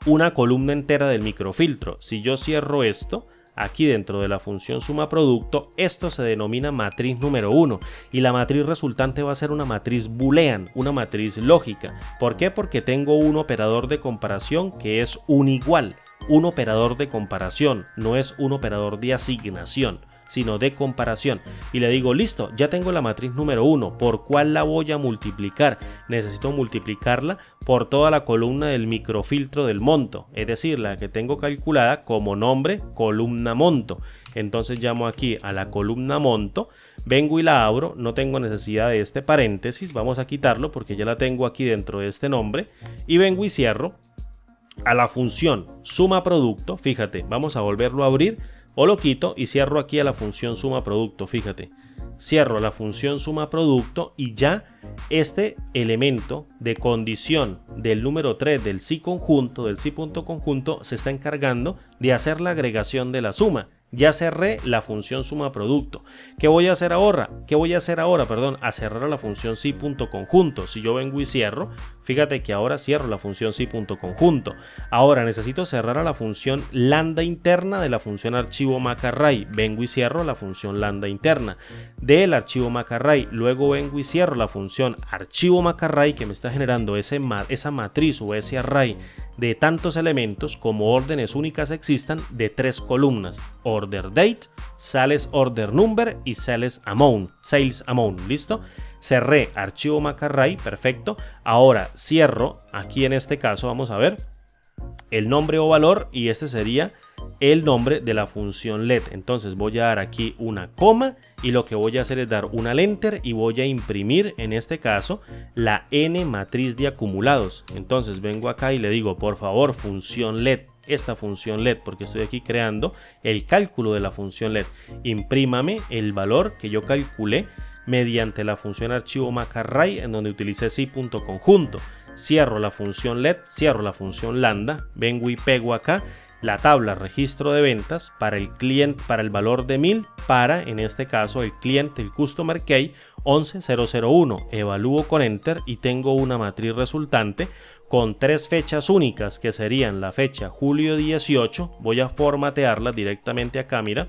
una columna entera del microfiltro. Si yo cierro esto, aquí dentro de la función suma producto, esto se denomina matriz número 1 y la matriz resultante va a ser una matriz boolean, una matriz lógica. ¿Por qué? Porque tengo un operador de comparación que es un igual, un operador de comparación, no es un operador de asignación, sino de comparación, y le digo listo, ya tengo la matriz número 1, ¿por cuál la voy a multiplicar? Necesito multiplicarla por toda la columna del microfiltro del monto, es decir, la que tengo calculada como nombre columna monto. Entonces llamo aquí a la columna monto, vengo y la abro, no tengo necesidad de este paréntesis, vamos a quitarlo porque ya la tengo aquí dentro de este nombre, y vengo y cierro a la función suma producto. Fíjate, vamos a volverlo a abrir, o lo quito y cierro aquí a la función suma producto. Fíjate, cierro la función suma producto y ya este elemento de condición del número 3 del sí conjunto, del sí punto conjunto, se está encargando de hacer la agregación de la suma. Ya cerré la función suma producto. ¿Qué voy a hacer ahora? A cerrar la función sí punto conjunto. Si yo vengo y cierro, fíjate que ahora cierro la función sí punto conjunto. Ahora necesito cerrar a la función lambda interna de la función archivo macarray. Vengo y cierro la función lambda interna del archivo macarray. Luego vengo y cierro la función archivo macarray que me está generando esa matriz o ese array de tantos elementos como órdenes únicas existan de 3 columnas: order date, sales order number y sales amount. ¿Listo? Cerré archivo macarray, perfecto. Ahora cierro aquí, en este caso vamos a ver el nombre o valor, y este sería el nombre de la función let. Entonces voy a dar aquí una coma y lo que voy a hacer es dar una enter y voy a imprimir en este caso la n matriz de acumulados. Entonces vengo acá y le digo por favor función let, esta función let, porque estoy aquí creando el cálculo de la función let, imprímame el valor que yo calculé mediante la función archivo macarray en donde utilicé sí.conjunto. Cierro la función let, cierro la función lambda, vengo y pego acá la tabla registro de ventas para el cliente, para el valor de 1000, para en este caso el cliente, el customer key 11001. Evalúo con enter y tengo una matriz resultante con 3 fechas únicas que serían la fecha julio 18. Voy a formatearla directamente acá, mira,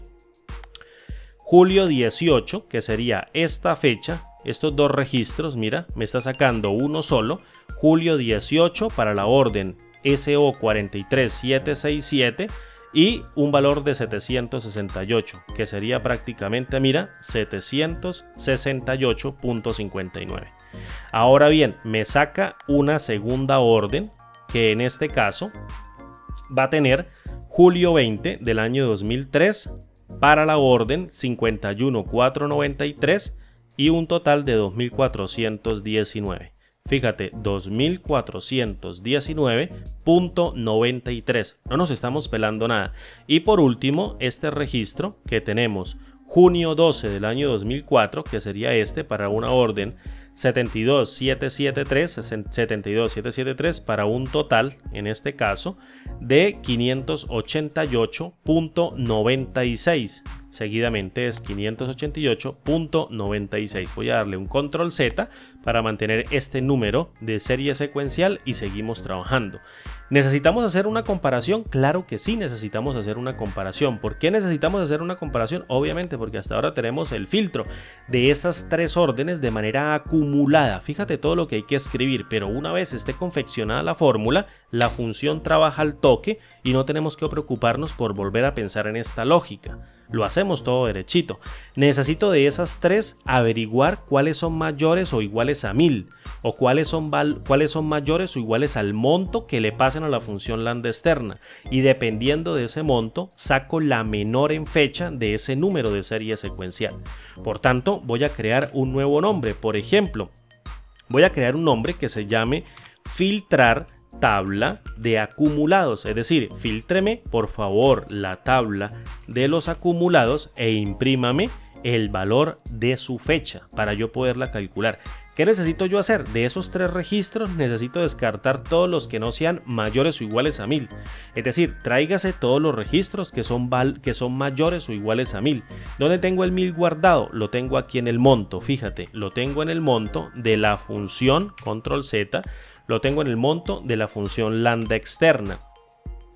julio 18, que sería esta fecha. Estos dos registros, mira, me está sacando uno solo, julio 18 para la orden SO 43767 y un valor de 768, que sería prácticamente, mira, 768.59. Ahora bien, me saca una segunda orden que en este caso va a tener julio 20 del año 2003 para la orden 51493 y un total de 2419. Fíjate, 2419.93. No nos estamos pelando nada. Y por último, este registro que tenemos junio 12 del año 2004, que sería este para una orden 72773 para un total, en este caso, de 588.96. Seguidamente es 588.96. Voy a darle un control Z para mantener este número de serie secuencial y seguimos trabajando. ¿Necesitamos hacer una comparación? Claro que sí necesitamos hacer una comparación. ¿Por qué necesitamos hacer una comparación? Obviamente porque hasta ahora tenemos el filtro de esas 3 órdenes de manera acumulada. Fíjate todo lo que hay que escribir, pero una vez esté confeccionada la fórmula, la función trabaja al toque y no tenemos que preocuparnos por volver a pensar en esta lógica. Lo hacemos todo derechito. Necesito de esas tres averiguar cuáles son mayores o iguales a 1000 o cuáles son mayores o iguales al monto que le pasen a la función lambda externa, y dependiendo de ese monto saco la menor en fecha de ese número de serie secuencial. Por tanto, voy a crear un nuevo nombre. Por ejemplo, voy a crear un nombre que se llame filtrar tabla de acumulados, es decir, filtreme por favor la tabla de los acumulados e imprímame el valor de su fecha para yo poderla calcular. ¿Qué necesito yo hacer? De esos tres registros necesito descartar todos los que no sean mayores o iguales a 1000. Es decir, tráigase todos los registros que son mayores o iguales a 1000. ¿Dónde tengo el 1000 guardado? Lo tengo aquí en el monto. Fíjate, lo tengo en el monto de la función control Z. Lo tengo en el monto de la función lambda externa.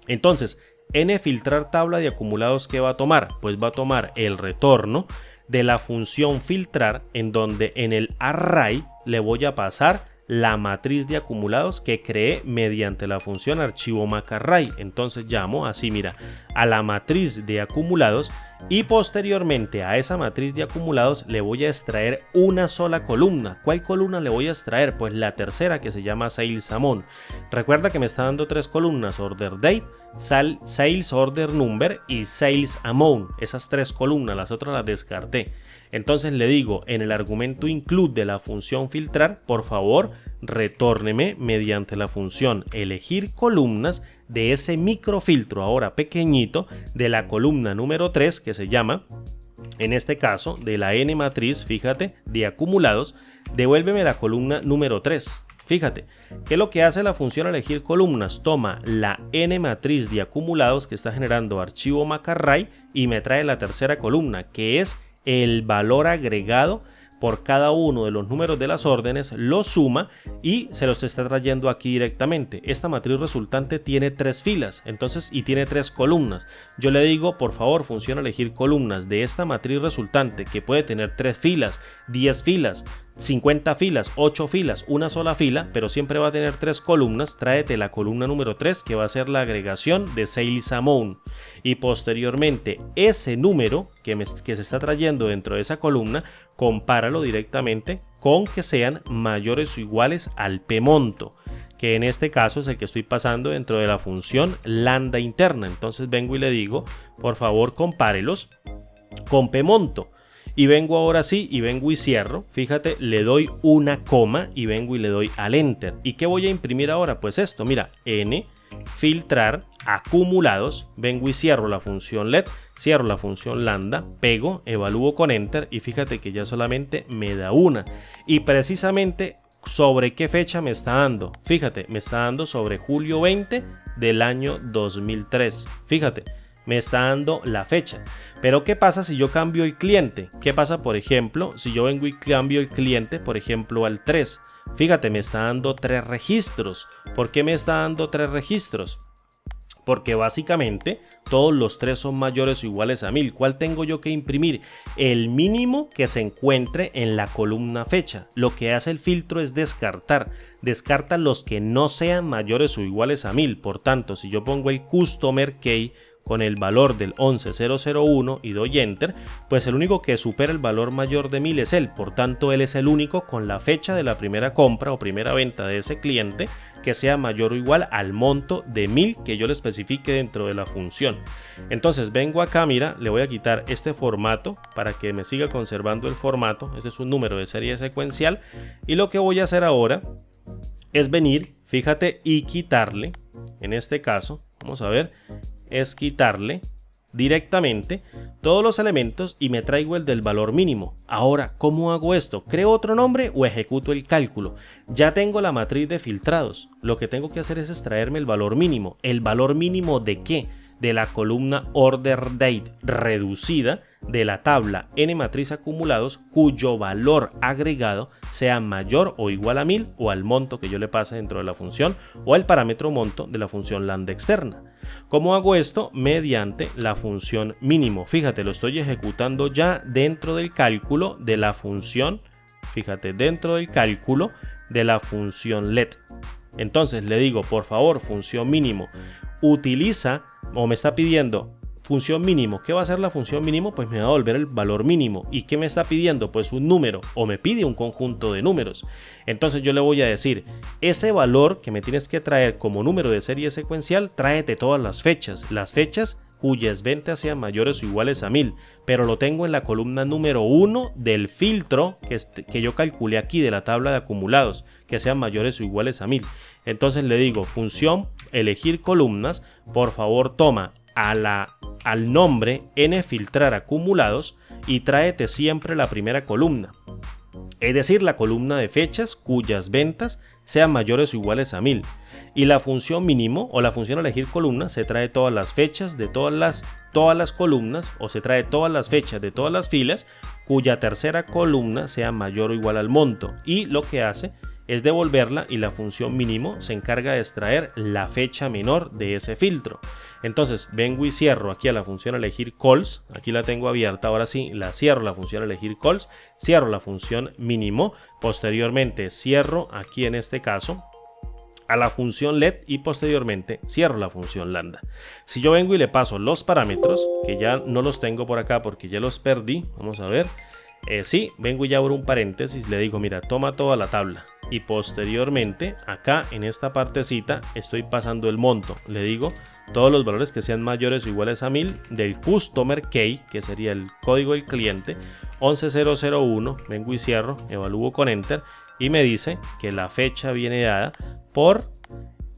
Entonces, n filtrar tabla de acumulados, ¿qué va a tomar? Pues va a tomar el retorno de la función filtrar, en donde en el array le voy a pasar la matriz de acumulados que creé mediante la función archivo macarray. Entonces llamo así, mira, a la matriz de acumulados, y posteriormente a esa matriz de acumulados le voy a extraer una sola columna. ¿Cuál columna le voy a extraer? Pues la tercera, que se llama sales amount. Recuerda que me está dando tres columnas: order date, sales order number y sales amount. Esas tres columnas, las otras las descarté. Entonces le digo en el argumento include de la función filtrar, por favor retórneme mediante la función elegir columnas de ese microfiltro ahora pequeñito de la columna número 3, que se llama, en este caso, de la n matriz, fíjate, de acumulados, devuélveme la columna número 3. Fíjate, ¿qué es lo que hace la función elegir columnas? Toma la n matriz de acumulados que está generando archivo macarray y me trae la tercera columna, que es el valor agregado por cada uno de los números de las órdenes, lo suma y se los está trayendo aquí directamente. Esta matriz resultante tiene tres filas, entonces, y tiene tres columnas. Yo le digo, por favor, función elegir columnas de esta matriz resultante, que puede tener 3 filas, 10 filas, 50 filas, 8 filas, una sola fila, pero siempre va a tener 3 columnas. Tráete la columna número 3, que va a ser la agregación de sales amount, y posteriormente ese número que se está trayendo dentro de esa columna, compáralo directamente con que sean mayores o iguales al p monto, que en este caso es el que estoy pasando dentro de la función lambda interna. Entonces vengo y le digo, por favor compárelos con p monto. Y vengo ahora sí, y vengo y cierro. Fíjate, le doy una coma y vengo y le doy al enter. ¿Y qué voy a imprimir ahora? Pues esto, mira, n filtrar acumulados, vengo y cierro la función let, cierro la función lambda, pego, evalúo con enter y fíjate que ya solamente me da una. Y precisamente, ¿sobre qué fecha me está dando? Fíjate, me está dando sobre julio 20 del año 2003. Fíjate, me está dando la fecha. Pero ¿qué pasa si yo cambio el cliente? ¿Qué pasa, por ejemplo, si yo vengo y cambio el cliente, por ejemplo, al 3? Fíjate, me está dando 3 registros. ¿Por qué me está dando 3 registros? Porque básicamente todos los 3 son mayores o iguales a 1000. ¿Cuál tengo yo que imprimir? El mínimo que se encuentre en la columna fecha. Lo que hace el filtro es descartar. Descarta los que no sean mayores o iguales a 1000. Por tanto, si yo pongo el customer key con el valor del 11001 y doy enter, pues el único que supera el valor mayor de 1000 es él. Por tanto, él es el único con la fecha de la primera compra o primera venta de ese cliente que sea mayor o igual al monto de 1000 que yo le especifique dentro de la función. Entonces vengo acá, mira, le voy a quitar este formato para que me siga conservando el formato. Este es un número de serie secuencial, y lo que voy a hacer ahora es venir, fíjate, y quitarle, en este caso, vamos a ver, es quitarle directamente todos los elementos y me traigo el del valor mínimo. Ahora, ¿cómo hago esto? ¿Creo otro nombre o ejecuto el cálculo? Ya tengo la matriz de filtrados. Lo que tengo que hacer es extraerme el valor mínimo. ¿El valor mínimo de qué? De la columna order date reducida de la tabla n matriz acumulados, cuyo valor agregado sea mayor o igual a 1000 o al monto que yo le pase dentro de la función o al parámetro monto de la función lambda externa. ¿Cómo hago esto? Mediante la función mínimo. Fíjate, lo estoy ejecutando ya dentro del cálculo de la función, fíjate, dentro del cálculo de la función let. Entonces le digo, por favor, función mínimo, utiliza, o me está pidiendo, función mínimo. ¿Qué va a hacer la función mínimo? Pues me va a devolver el valor mínimo. ¿Y qué me está pidiendo? Pues un número, o me pide un conjunto de números. Entonces yo le voy a decir, ese valor que me tienes que traer como número de serie secuencial, tráete todas las fechas cuyas ventas sean mayores o iguales a 1000, pero lo tengo en la columna número 1 del filtro que yo calculé aquí de la tabla de acumulados, que sean mayores o iguales a 1000. Entonces le digo, función elegir columnas, por favor toma al nombre n filtrar acumulados y tráete siempre la primera columna, es decir, la columna de fechas cuyas ventas sean mayores o iguales a 1000. Y la función mínimo o la función elegir columna se trae todas las fechas de todas las columnas, o se trae todas las fechas de todas las filas cuya tercera columna sea mayor o igual al monto, y lo que hace es devolverla, y la función mínimo se encarga de extraer la fecha menor de ese filtro. Entonces vengo y cierro aquí a la función elegir calls, aquí la tengo abierta, ahora sí la cierro, la función elegir calls, cierro la función mínimo, posteriormente cierro aquí en este caso a la función let y posteriormente cierro la función lambda. Si yo vengo y le paso los parámetros, que ya no los tengo por acá porque ya los perdí, vamos a ver, sí, vengo y abro un paréntesis, le digo mira, toma toda la tabla, y posteriormente acá en esta partecita estoy pasando el monto, le digo todos los valores que sean mayores o iguales a 1000 del customer key, que sería el código del cliente 11001, vengo y cierro, evalúo con enter y me dice que la fecha viene dada por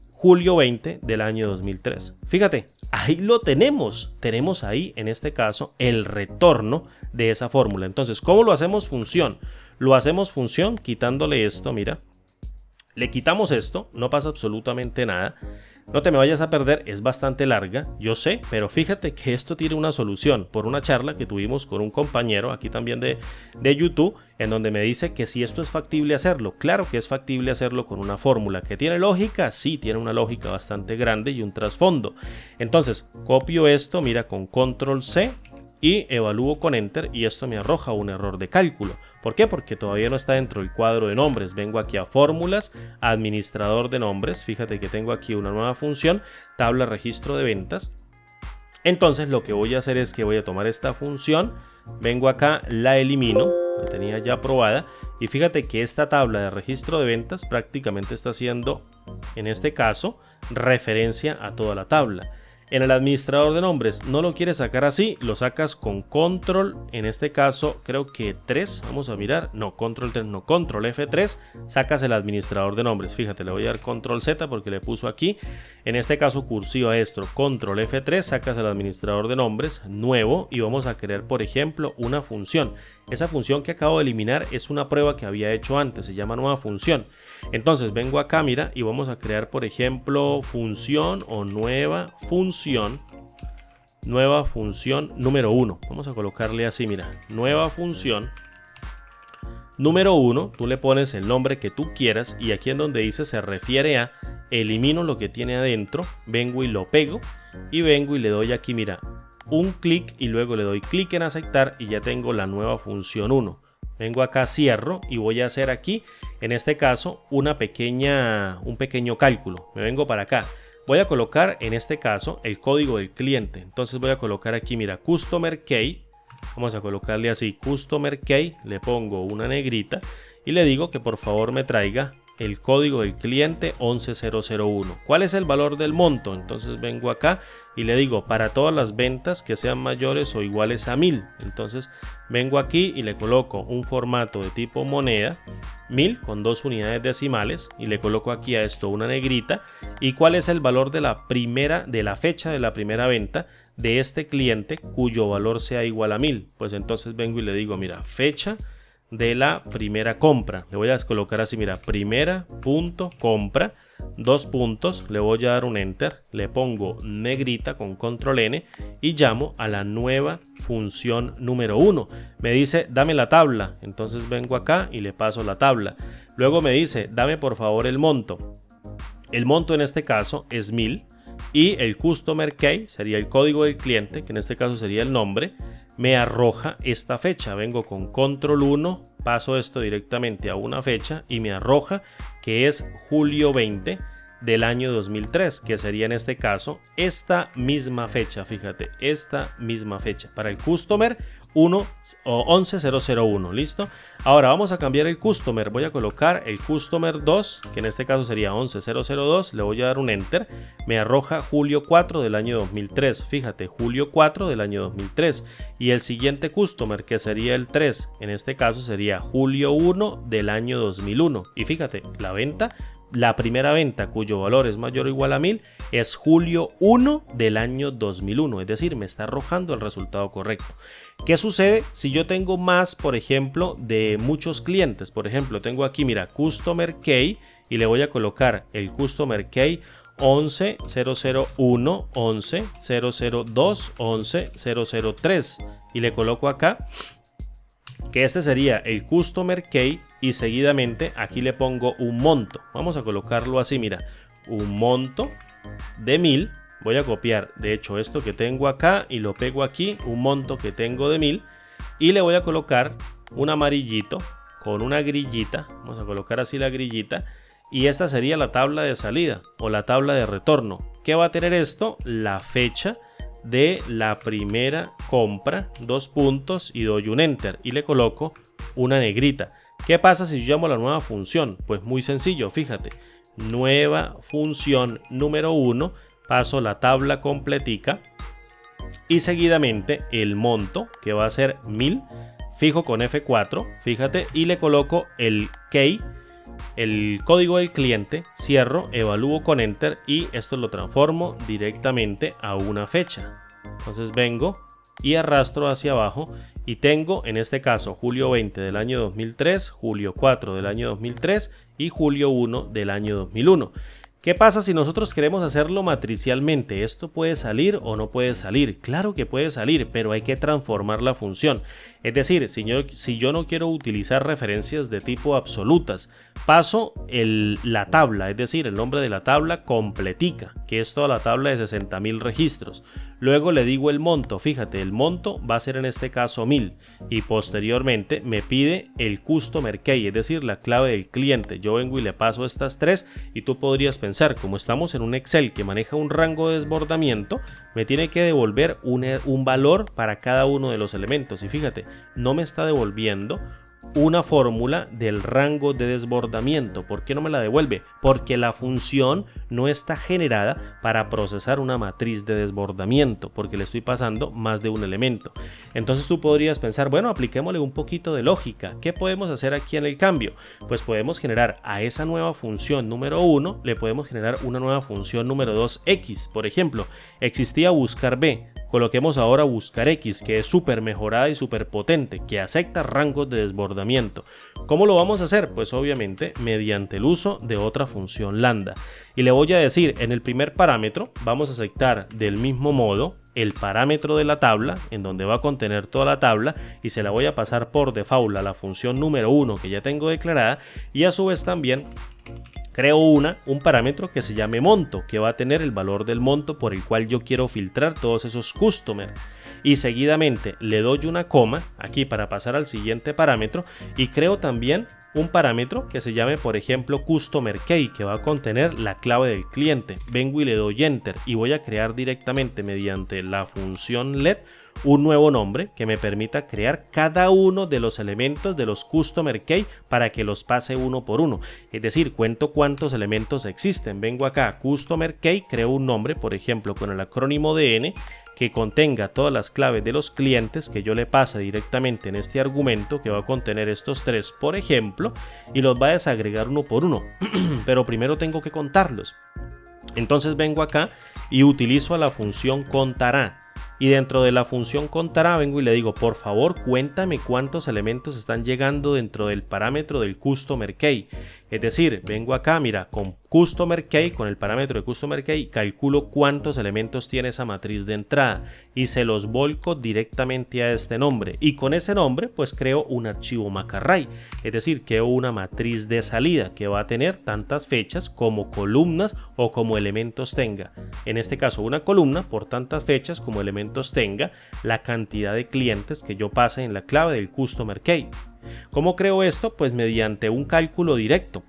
julio 20 del año 2003. Fíjate, ahí lo tenemos ahí en este caso el retorno de esa fórmula. Entonces, ¿cómo lo hacemos función? Lo hacemos función quitándole esto, mira, le quitamos esto, no pasa absolutamente nada. No te me vayas a perder, es bastante larga, yo sé, pero fíjate que esto tiene una solución por una charla que tuvimos con un compañero aquí también de YouTube, en donde me dice que si esto es factible hacerlo. Claro que es factible hacerlo con una fórmula. ¿Que tiene lógica? Sí, tiene una lógica bastante grande y un trasfondo. Entonces, copio esto, mira, con control C y evalúo con enter, y esto me arroja un error de cálculo. ¿Por qué? Porque todavía no está dentro del cuadro de nombres. Vengo aquí a fórmulas, administrador de nombres. Fíjate que tengo aquí una nueva función, tabla registro de ventas. Entonces lo que voy a hacer es que voy a tomar esta función, vengo acá, la elimino, la tenía ya aprobada, y fíjate que esta tabla de registro de ventas prácticamente está haciendo, en este caso, referencia a toda la tabla. En el administrador de nombres no lo quieres sacar así, lo sacas con control, en este caso creo que 3, vamos a mirar, no, control 3, no, control F3, sacas el administrador de nombres. Fíjate, le voy a dar control Z porque le puso aquí, en este caso cursiva esto, control F3, sacas el administrador de nombres nuevo y vamos a crear, por ejemplo, una función. Esa función que acabo de eliminar es una prueba que había hecho antes, se llama nueva función. Entonces vengo acá, mira, y vamos a crear, por ejemplo, función o nueva función número 1. Vamos a colocarle así, mira, nueva función número 1. Tú le pones el nombre que tú quieras y aquí en donde dice se refiere a, elimino lo que tiene adentro, vengo y lo pego y vengo y le doy aquí, mira, un clic y luego le doy clic en aceptar y ya tengo la nueva función 1. Vengo acá, cierro y voy a hacer aquí, en este caso, un pequeño cálculo. Me vengo para acá. Voy a colocar, en este caso, el código del cliente. Entonces voy a colocar aquí, mira, Customer Key. Vamos a colocarle así, Customer Key. Le pongo una negrita y le digo que por favor me traiga el código del cliente 11001. ¿Cuál es el valor del monto? Entonces vengo acá y le digo para todas las ventas que sean mayores o iguales a 1000. Entonces vengo aquí y le coloco un formato de tipo moneda 1000 con 2 unidades decimales y le coloco aquí a esto una negrita. ¿Y cuál es el valor de la fecha de la primera venta de este cliente cuyo valor sea igual a 1000? Pues entonces vengo y le digo, mira, fecha de la primera compra. Le voy a colocar así, mira, primera punto compra, 2 puntos, le voy a dar un enter, le pongo negrita con control N y llamo a la nueva función número 1. Me dice dame la tabla, entonces vengo acá y le paso la tabla. Luego me dice dame por favor el monto. El monto en este caso es 1000 y el customer key sería el código del cliente, que en este caso sería el nombre. Me arroja esta fecha, vengo con control 1, paso esto directamente a una fecha y me arroja que es julio 20 del año 2003, que sería en este caso esta misma fecha, fíjate, esta misma fecha para el customer 1 o 11001, ¿listo? Ahora vamos a cambiar el customer, voy a colocar el customer 2, que en este caso sería 11002, le voy a dar un enter, me arroja julio 4 del año 2003, fíjate, julio 4 del año 2003, y el siguiente customer, que sería el 3, en este caso sería julio 1 del año 2001, y fíjate, la primera venta cuyo valor es mayor o igual a 1000 es julio 1 del año 2001, es decir, me está arrojando el resultado correcto. ¿Qué sucede si yo tengo más, por ejemplo, de muchos clientes? Por ejemplo, tengo aquí, mira, Customer Key, y le voy a colocar el Customer Key 11001, 11002, 11003, y le coloco acá que este sería el Customer Key, y seguidamente aquí le pongo un monto. Vamos a colocarlo así, mira, un monto de 1000. Voy a copiar, de hecho, esto que tengo acá y lo pego aquí, un monto que tengo de 1000, y le voy a colocar un amarillito con una grillita. Vamos a colocar así la grillita, y esta sería la tabla de salida o la tabla de retorno. ¿Qué va a tener esto? La fecha de la primera compra, 2 puntos, y doy un enter y le coloco una negrita. ¿Qué pasa si yo llamo la nueva función? Pues muy sencillo, fíjate, nueva función número 1, paso la tabla completica y seguidamente el monto, que va a ser 1000, fijo con F4, fíjate, y le coloco el key, el código del cliente, cierro, evalúo con enter, y esto lo transformo directamente a una fecha. Entonces vengo y arrastro hacia abajo y tengo en este caso julio 20 del año 2003, julio 4 del año 2003 y julio 1 del año 2001. ¿Qué pasa si nosotros queremos hacerlo matricialmente? ¿Esto puede salir o no puede salir? Claro que puede salir, pero hay que transformar la función. Es decir, si yo no quiero utilizar referencias de tipo absolutas, paso la tabla, es decir, el nombre de la tabla completica, que es toda la tabla de 60.000 registros. Luego le digo el monto, fíjate, el monto va a ser en este caso 1000, y posteriormente me pide el Customer Key, es decir, la clave del cliente. Yo vengo y le paso estas tres, y tú podrías pensar, como estamos en un Excel que maneja un rango de desbordamiento, me tiene que devolver un valor para cada uno de los elementos, y fíjate, no me está devolviendo una fórmula del rango de desbordamiento. ¿Por qué no me la devuelve? Porque la función no está generada para procesar una matriz de desbordamiento, porque le estoy pasando más de un elemento. Entonces tú podrías pensar, bueno, apliquémosle un poquito de lógica. ¿Qué podemos hacer aquí en el cambio? Pues podemos generar a esa nueva función número 1, le podemos generar una nueva función número 2, X. Por ejemplo, existía buscar B. Coloquemos ahora buscar X, que es súper mejorada y súper potente, que acepta rangos de desbordamiento. ¿Cómo lo vamos a hacer? Pues obviamente mediante el uso de otra función lambda. Y le voy a decir, en el primer parámetro vamos a aceptar del mismo modo el parámetro de la tabla, en donde va a contener toda la tabla, y se la voy a pasar por default a la función número 1 que ya tengo declarada, y a su vez también creo un parámetro que se llame monto, que va a tener el valor del monto por el cual yo quiero filtrar todos esos customers. Y seguidamente le doy una coma aquí para pasar al siguiente parámetro, y creo también un parámetro que se llame, por ejemplo, Customer Key, que va a contener la clave del cliente. Vengo y le doy enter y voy a crear directamente mediante la función LED un nuevo nombre que me permita crear cada uno de los elementos de los Customer Key para que los pase uno por uno. Es decir, cuento cuántos elementos existen. Vengo acá, Customer Key, creo un nombre, por ejemplo, con el acrónimo de N, que contenga todas las claves de los clientes que yo le pase directamente en este argumento, que va a contener estos tres, por ejemplo, y los va a desagregar uno por uno. Pero primero tengo que contarlos. Entonces vengo acá y utilizo a la función contará. Y dentro de la función contará vengo y le digo, por favor, cuéntame cuántos elementos están llegando dentro del parámetro del Customer Key. Es decir, vengo acá, mira, con Customer Key, con el parámetro de Customer Key, calculo cuántos elementos tiene esa matriz de entrada y se los volco directamente a este nombre. Y con ese nombre, pues creo un archivo Macarray. Es decir, creo una matriz de salida que va a tener tantas fechas como columnas o como elementos tenga. En este caso, una columna por tantas fechas como elementos tenga la cantidad de clientes que yo pase en la clave del Customer Key. ¿Cómo creo esto? Pues mediante un cálculo directo.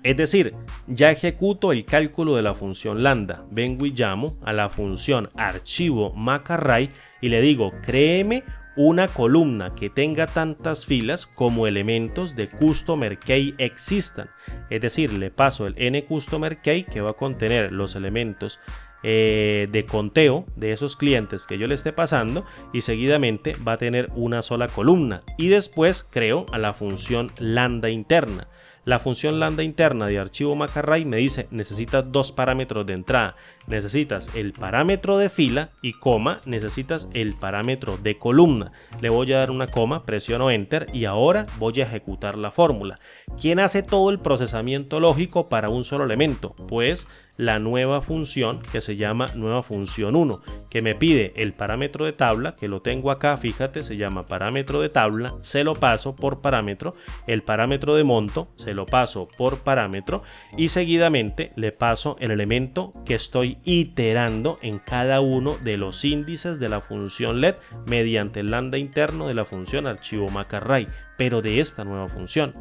Es decir, ya ejecuto el cálculo de la función lambda. Vengo y llamo a la función archivo MacArray y le digo, créeme una columna que tenga tantas filas como elementos de customer key existan. Es decir, le paso el nCustomer key que va a contener los elementos de conteo de esos clientes que yo le esté pasando y seguidamente va a tener una sola columna. Y después creo a la función lambda interna. La función lambda interna de archivo MacArray me dice, necesitas dos parámetros de entrada. Necesitas el parámetro de fila y coma, necesitas el parámetro de columna. Le voy a dar una coma, presiono Enter y ahora voy a ejecutar la fórmula. ¿Quién hace todo el procesamiento lógico para un solo elemento? Pues la nueva función que se llama nueva función 1, que me pide el parámetro de tabla, que lo tengo acá, fíjate, se llama parámetro de tabla, se lo paso por parámetro, el parámetro de monto, se lo paso por parámetro y seguidamente le paso el elemento que estoy iterando en cada uno de los índices de la función LED mediante el lambda interno de la función archivo MacArray, pero de esta nueva función.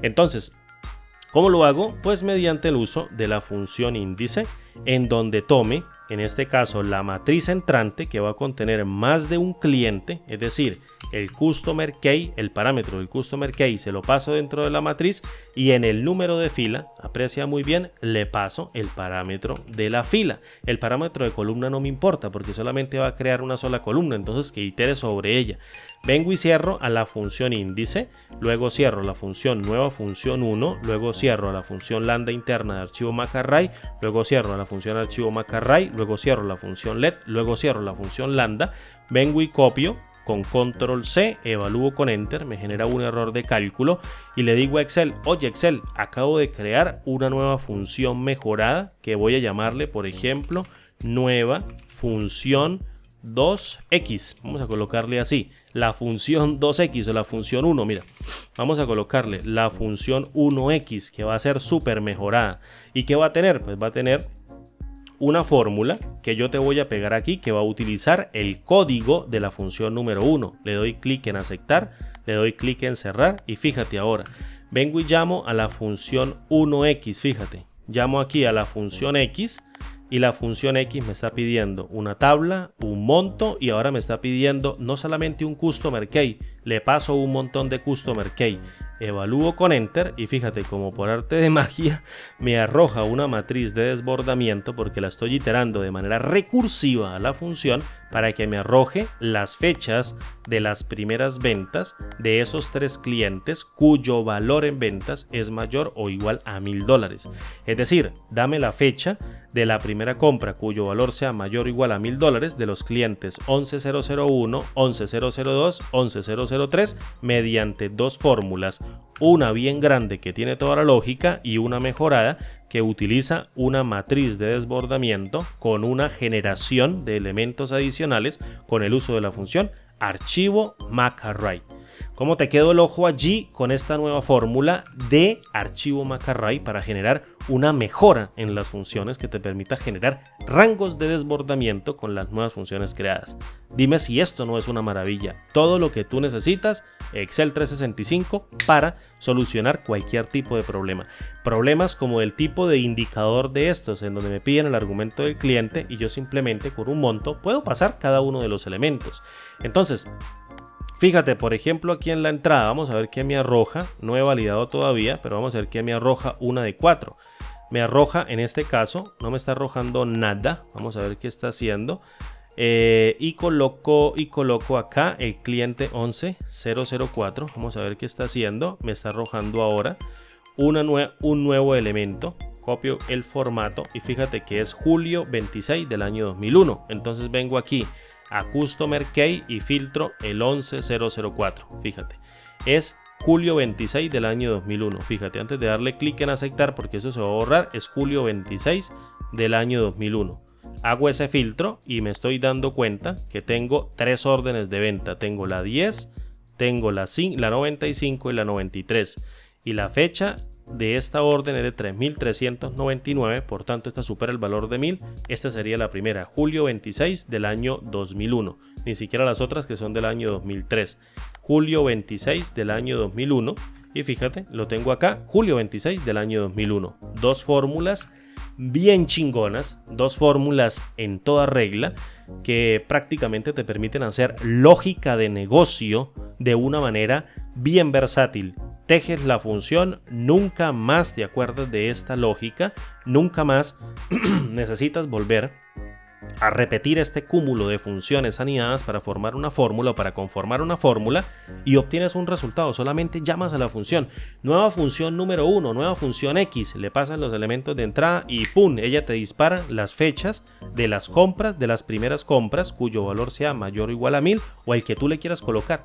Entonces, ¿cómo lo hago? Pues mediante el uso de la función índice, en donde tome, en este caso, la matriz entrante que va a contener más de un cliente, es decir, el customer key, el parámetro del customer key se lo paso dentro de la matriz y en el número de fila, aprecia muy bien, le paso el parámetro de la fila. El parámetro de columna no me importa porque solamente va a crear una sola columna, entonces que itere sobre ella. Vengo y cierro a la función índice, luego cierro la función nueva función 1, luego cierro a la función lambda interna de archivo MacArray, luego cierro a la función archivo MacArray, luego cierro la función LED, luego cierro la función lambda, vengo y copio con control C, evalúo con Enter, me genera un error de cálculo y le digo a Excel, oye Excel, acabo de crear una nueva función mejorada que voy a llamarle, por ejemplo, nueva función 2x, vamos a colocarle así, la función 2x o la función 1, mira, vamos a colocarle la función 1x que va a ser súper mejorada. ¿Y qué va a tener? Pues va a tener una fórmula que yo te voy a pegar aquí que va a utilizar el código de la función número 1. Le doy clic en aceptar, le doy clic en cerrar y fíjate ahora, vengo y llamo a la función 1x, fíjate, llamo aquí a la función x. Y la función X me está pidiendo una tabla, un monto y ahora me está pidiendo no solamente un customer key, le paso un montón de customer key. Evalúo con Enter y fíjate como por arte de magia me arroja una matriz de desbordamiento porque la estoy iterando de manera recursiva a la función para que me arroje las fechas de las primeras ventas de esos tres clientes cuyo valor en ventas es mayor o igual a $1000. Es decir, dame la fecha de la primera compra cuyo valor sea mayor o igual a $1000 de los clientes 11001, 11002, 11003 mediante dos fórmulas, una bien grande que tiene toda la lógica y una mejorada que utiliza una matriz de desbordamiento con una generación de elementos adicionales con el uso de la función archivo MacArray. ¿Cómo te quedó el ojo allí con esta nueva fórmula de archivo MacArray para generar una mejora en las funciones que te permita generar rangos de desbordamiento con las nuevas funciones creadas? Dime si esto no es una maravilla. Todo lo que tú necesitas, Excel 365 para solucionar cualquier tipo de problema. Problemas como el tipo de indicador de estos, en donde me piden el argumento del cliente y yo simplemente con un monto puedo pasar cada uno de los elementos. Entonces, fíjate, por ejemplo, aquí en la entrada, vamos a ver qué me arroja. No he validado todavía, pero vamos a ver qué me arroja una de 4. Me arroja, en este caso, no me está arrojando nada. Vamos a ver qué está haciendo. Y coloco acá el cliente 11004. Vamos a ver qué está haciendo. Me está arrojando ahora un nuevo elemento. Copio el formato y fíjate que es julio 26 del año 2001. Entonces vengo aquí a Customer Key y filtro el 11004. Fíjate, es julio 26 del año 2001. Fíjate, antes de darle clic en aceptar, porque eso se va a borrar, es julio 26 del año 2001. Hago ese filtro y me estoy dando cuenta que tengo tres órdenes de venta. Tengo la 10, tengo la 95 y la 93. Y la fecha de esta orden es de 3399, por tanto esta supera el valor de 1000. Esta sería la primera, julio 26 del año 2001, ni siquiera las otras que son del año 2003. Julio 26 del año 2001 Y fíjate, lo tengo acá, julio 26 del año 2001. Dos fórmulas bien chingonas, dos fórmulas en toda regla que prácticamente te permiten hacer lógica de negocio de una manera bien versátil. Tejes la función, nunca más te acuerdas de esta lógica, nunca más necesitas volver a repetir este cúmulo de funciones anidadas para formar una fórmula o para conformar una fórmula y obtienes un resultado. Solamente llamas a la función, nueva función número 1, nueva función X, le pasas los elementos de entrada y ¡pum! Ella te dispara las fechas de las compras, de las primeras compras, cuyo valor sea mayor o igual a 1000 o el que tú le quieras colocar,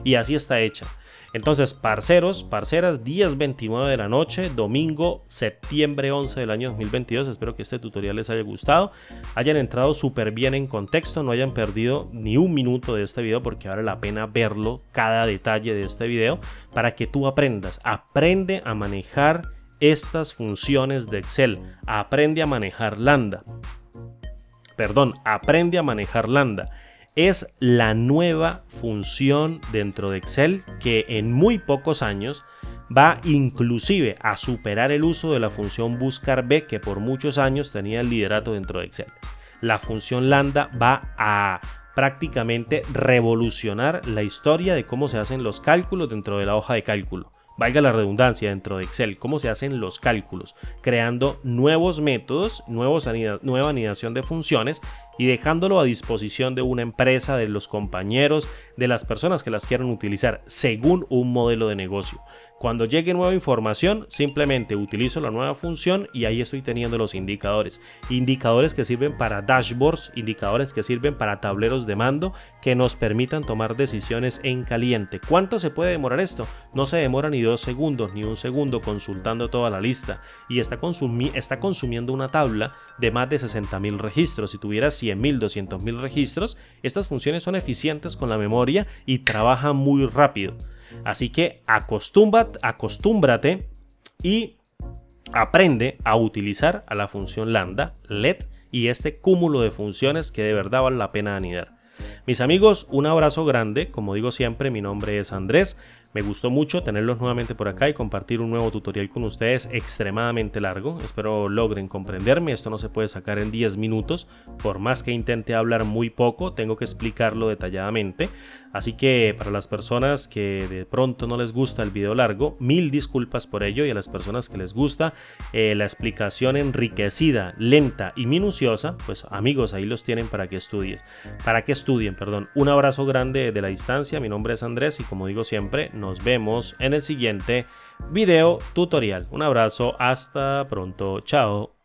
y así está hecha. Entonces, parceros, parceras, 10:29 de la noche, domingo, septiembre 11 del año 2022. Espero que este tutorial les haya gustado, hayan entrado súper bien en contexto, no hayan perdido ni un minuto de este video porque vale la pena verlo, cada detalle de este video, para que tú aprendas. Aprende a manejar estas funciones de Excel, aprende a manejar Lambda. Aprende a manejar Lambda. Es la nueva función dentro de Excel que en muy pocos años va inclusive a superar el uso de la función buscar B, que por muchos años tenía el liderato dentro de Excel. La función Lambda va a prácticamente revolucionar la historia de cómo se hacen los cálculos dentro de la hoja de cálculo. Valga la redundancia, dentro de Excel, cómo se hacen los cálculos, creando nuevos métodos, nueva anidación de funciones y dejándolo a disposición de una empresa, de los compañeros, de las personas que las quieran utilizar según un modelo de negocio. Cuando llegue nueva información, simplemente utilizo la nueva función y ahí estoy teniendo los indicadores. Indicadores que sirven para dashboards, indicadores que sirven para tableros de mando que nos permitan tomar decisiones en caliente. ¿Cuánto se puede demorar esto? No se demora ni 2 segundos ni 1 segundo consultando toda la lista y está consumiendo una tabla de más de 60.000 registros. Si tuviera 100.000, 200.000 registros, estas funciones son eficientes con la memoria y trabajan muy rápido. Así que acostúmbrate y aprende a utilizar a la función Lambda, LED y este cúmulo de funciones que de verdad vale la pena anidar. Mis amigos, un abrazo grande. Como digo siempre, mi nombre es Andrés. Me gustó mucho tenerlos nuevamente por acá y compartir un nuevo tutorial con ustedes extremadamente largo. Espero logren comprenderme. Esto no se puede sacar en 10 minutos. Por más que intente hablar muy poco, tengo que explicarlo detalladamente. Así que para las personas que de pronto no les gusta el video largo, mil disculpas por ello. Y a las personas que les gusta la explicación enriquecida, lenta y minuciosa, pues amigos, ahí los tienen para que estudien. Un abrazo grande de la distancia. Mi nombre es Andrés y como digo siempre, nos vemos en el siguiente video tutorial. Un abrazo, hasta pronto, chao.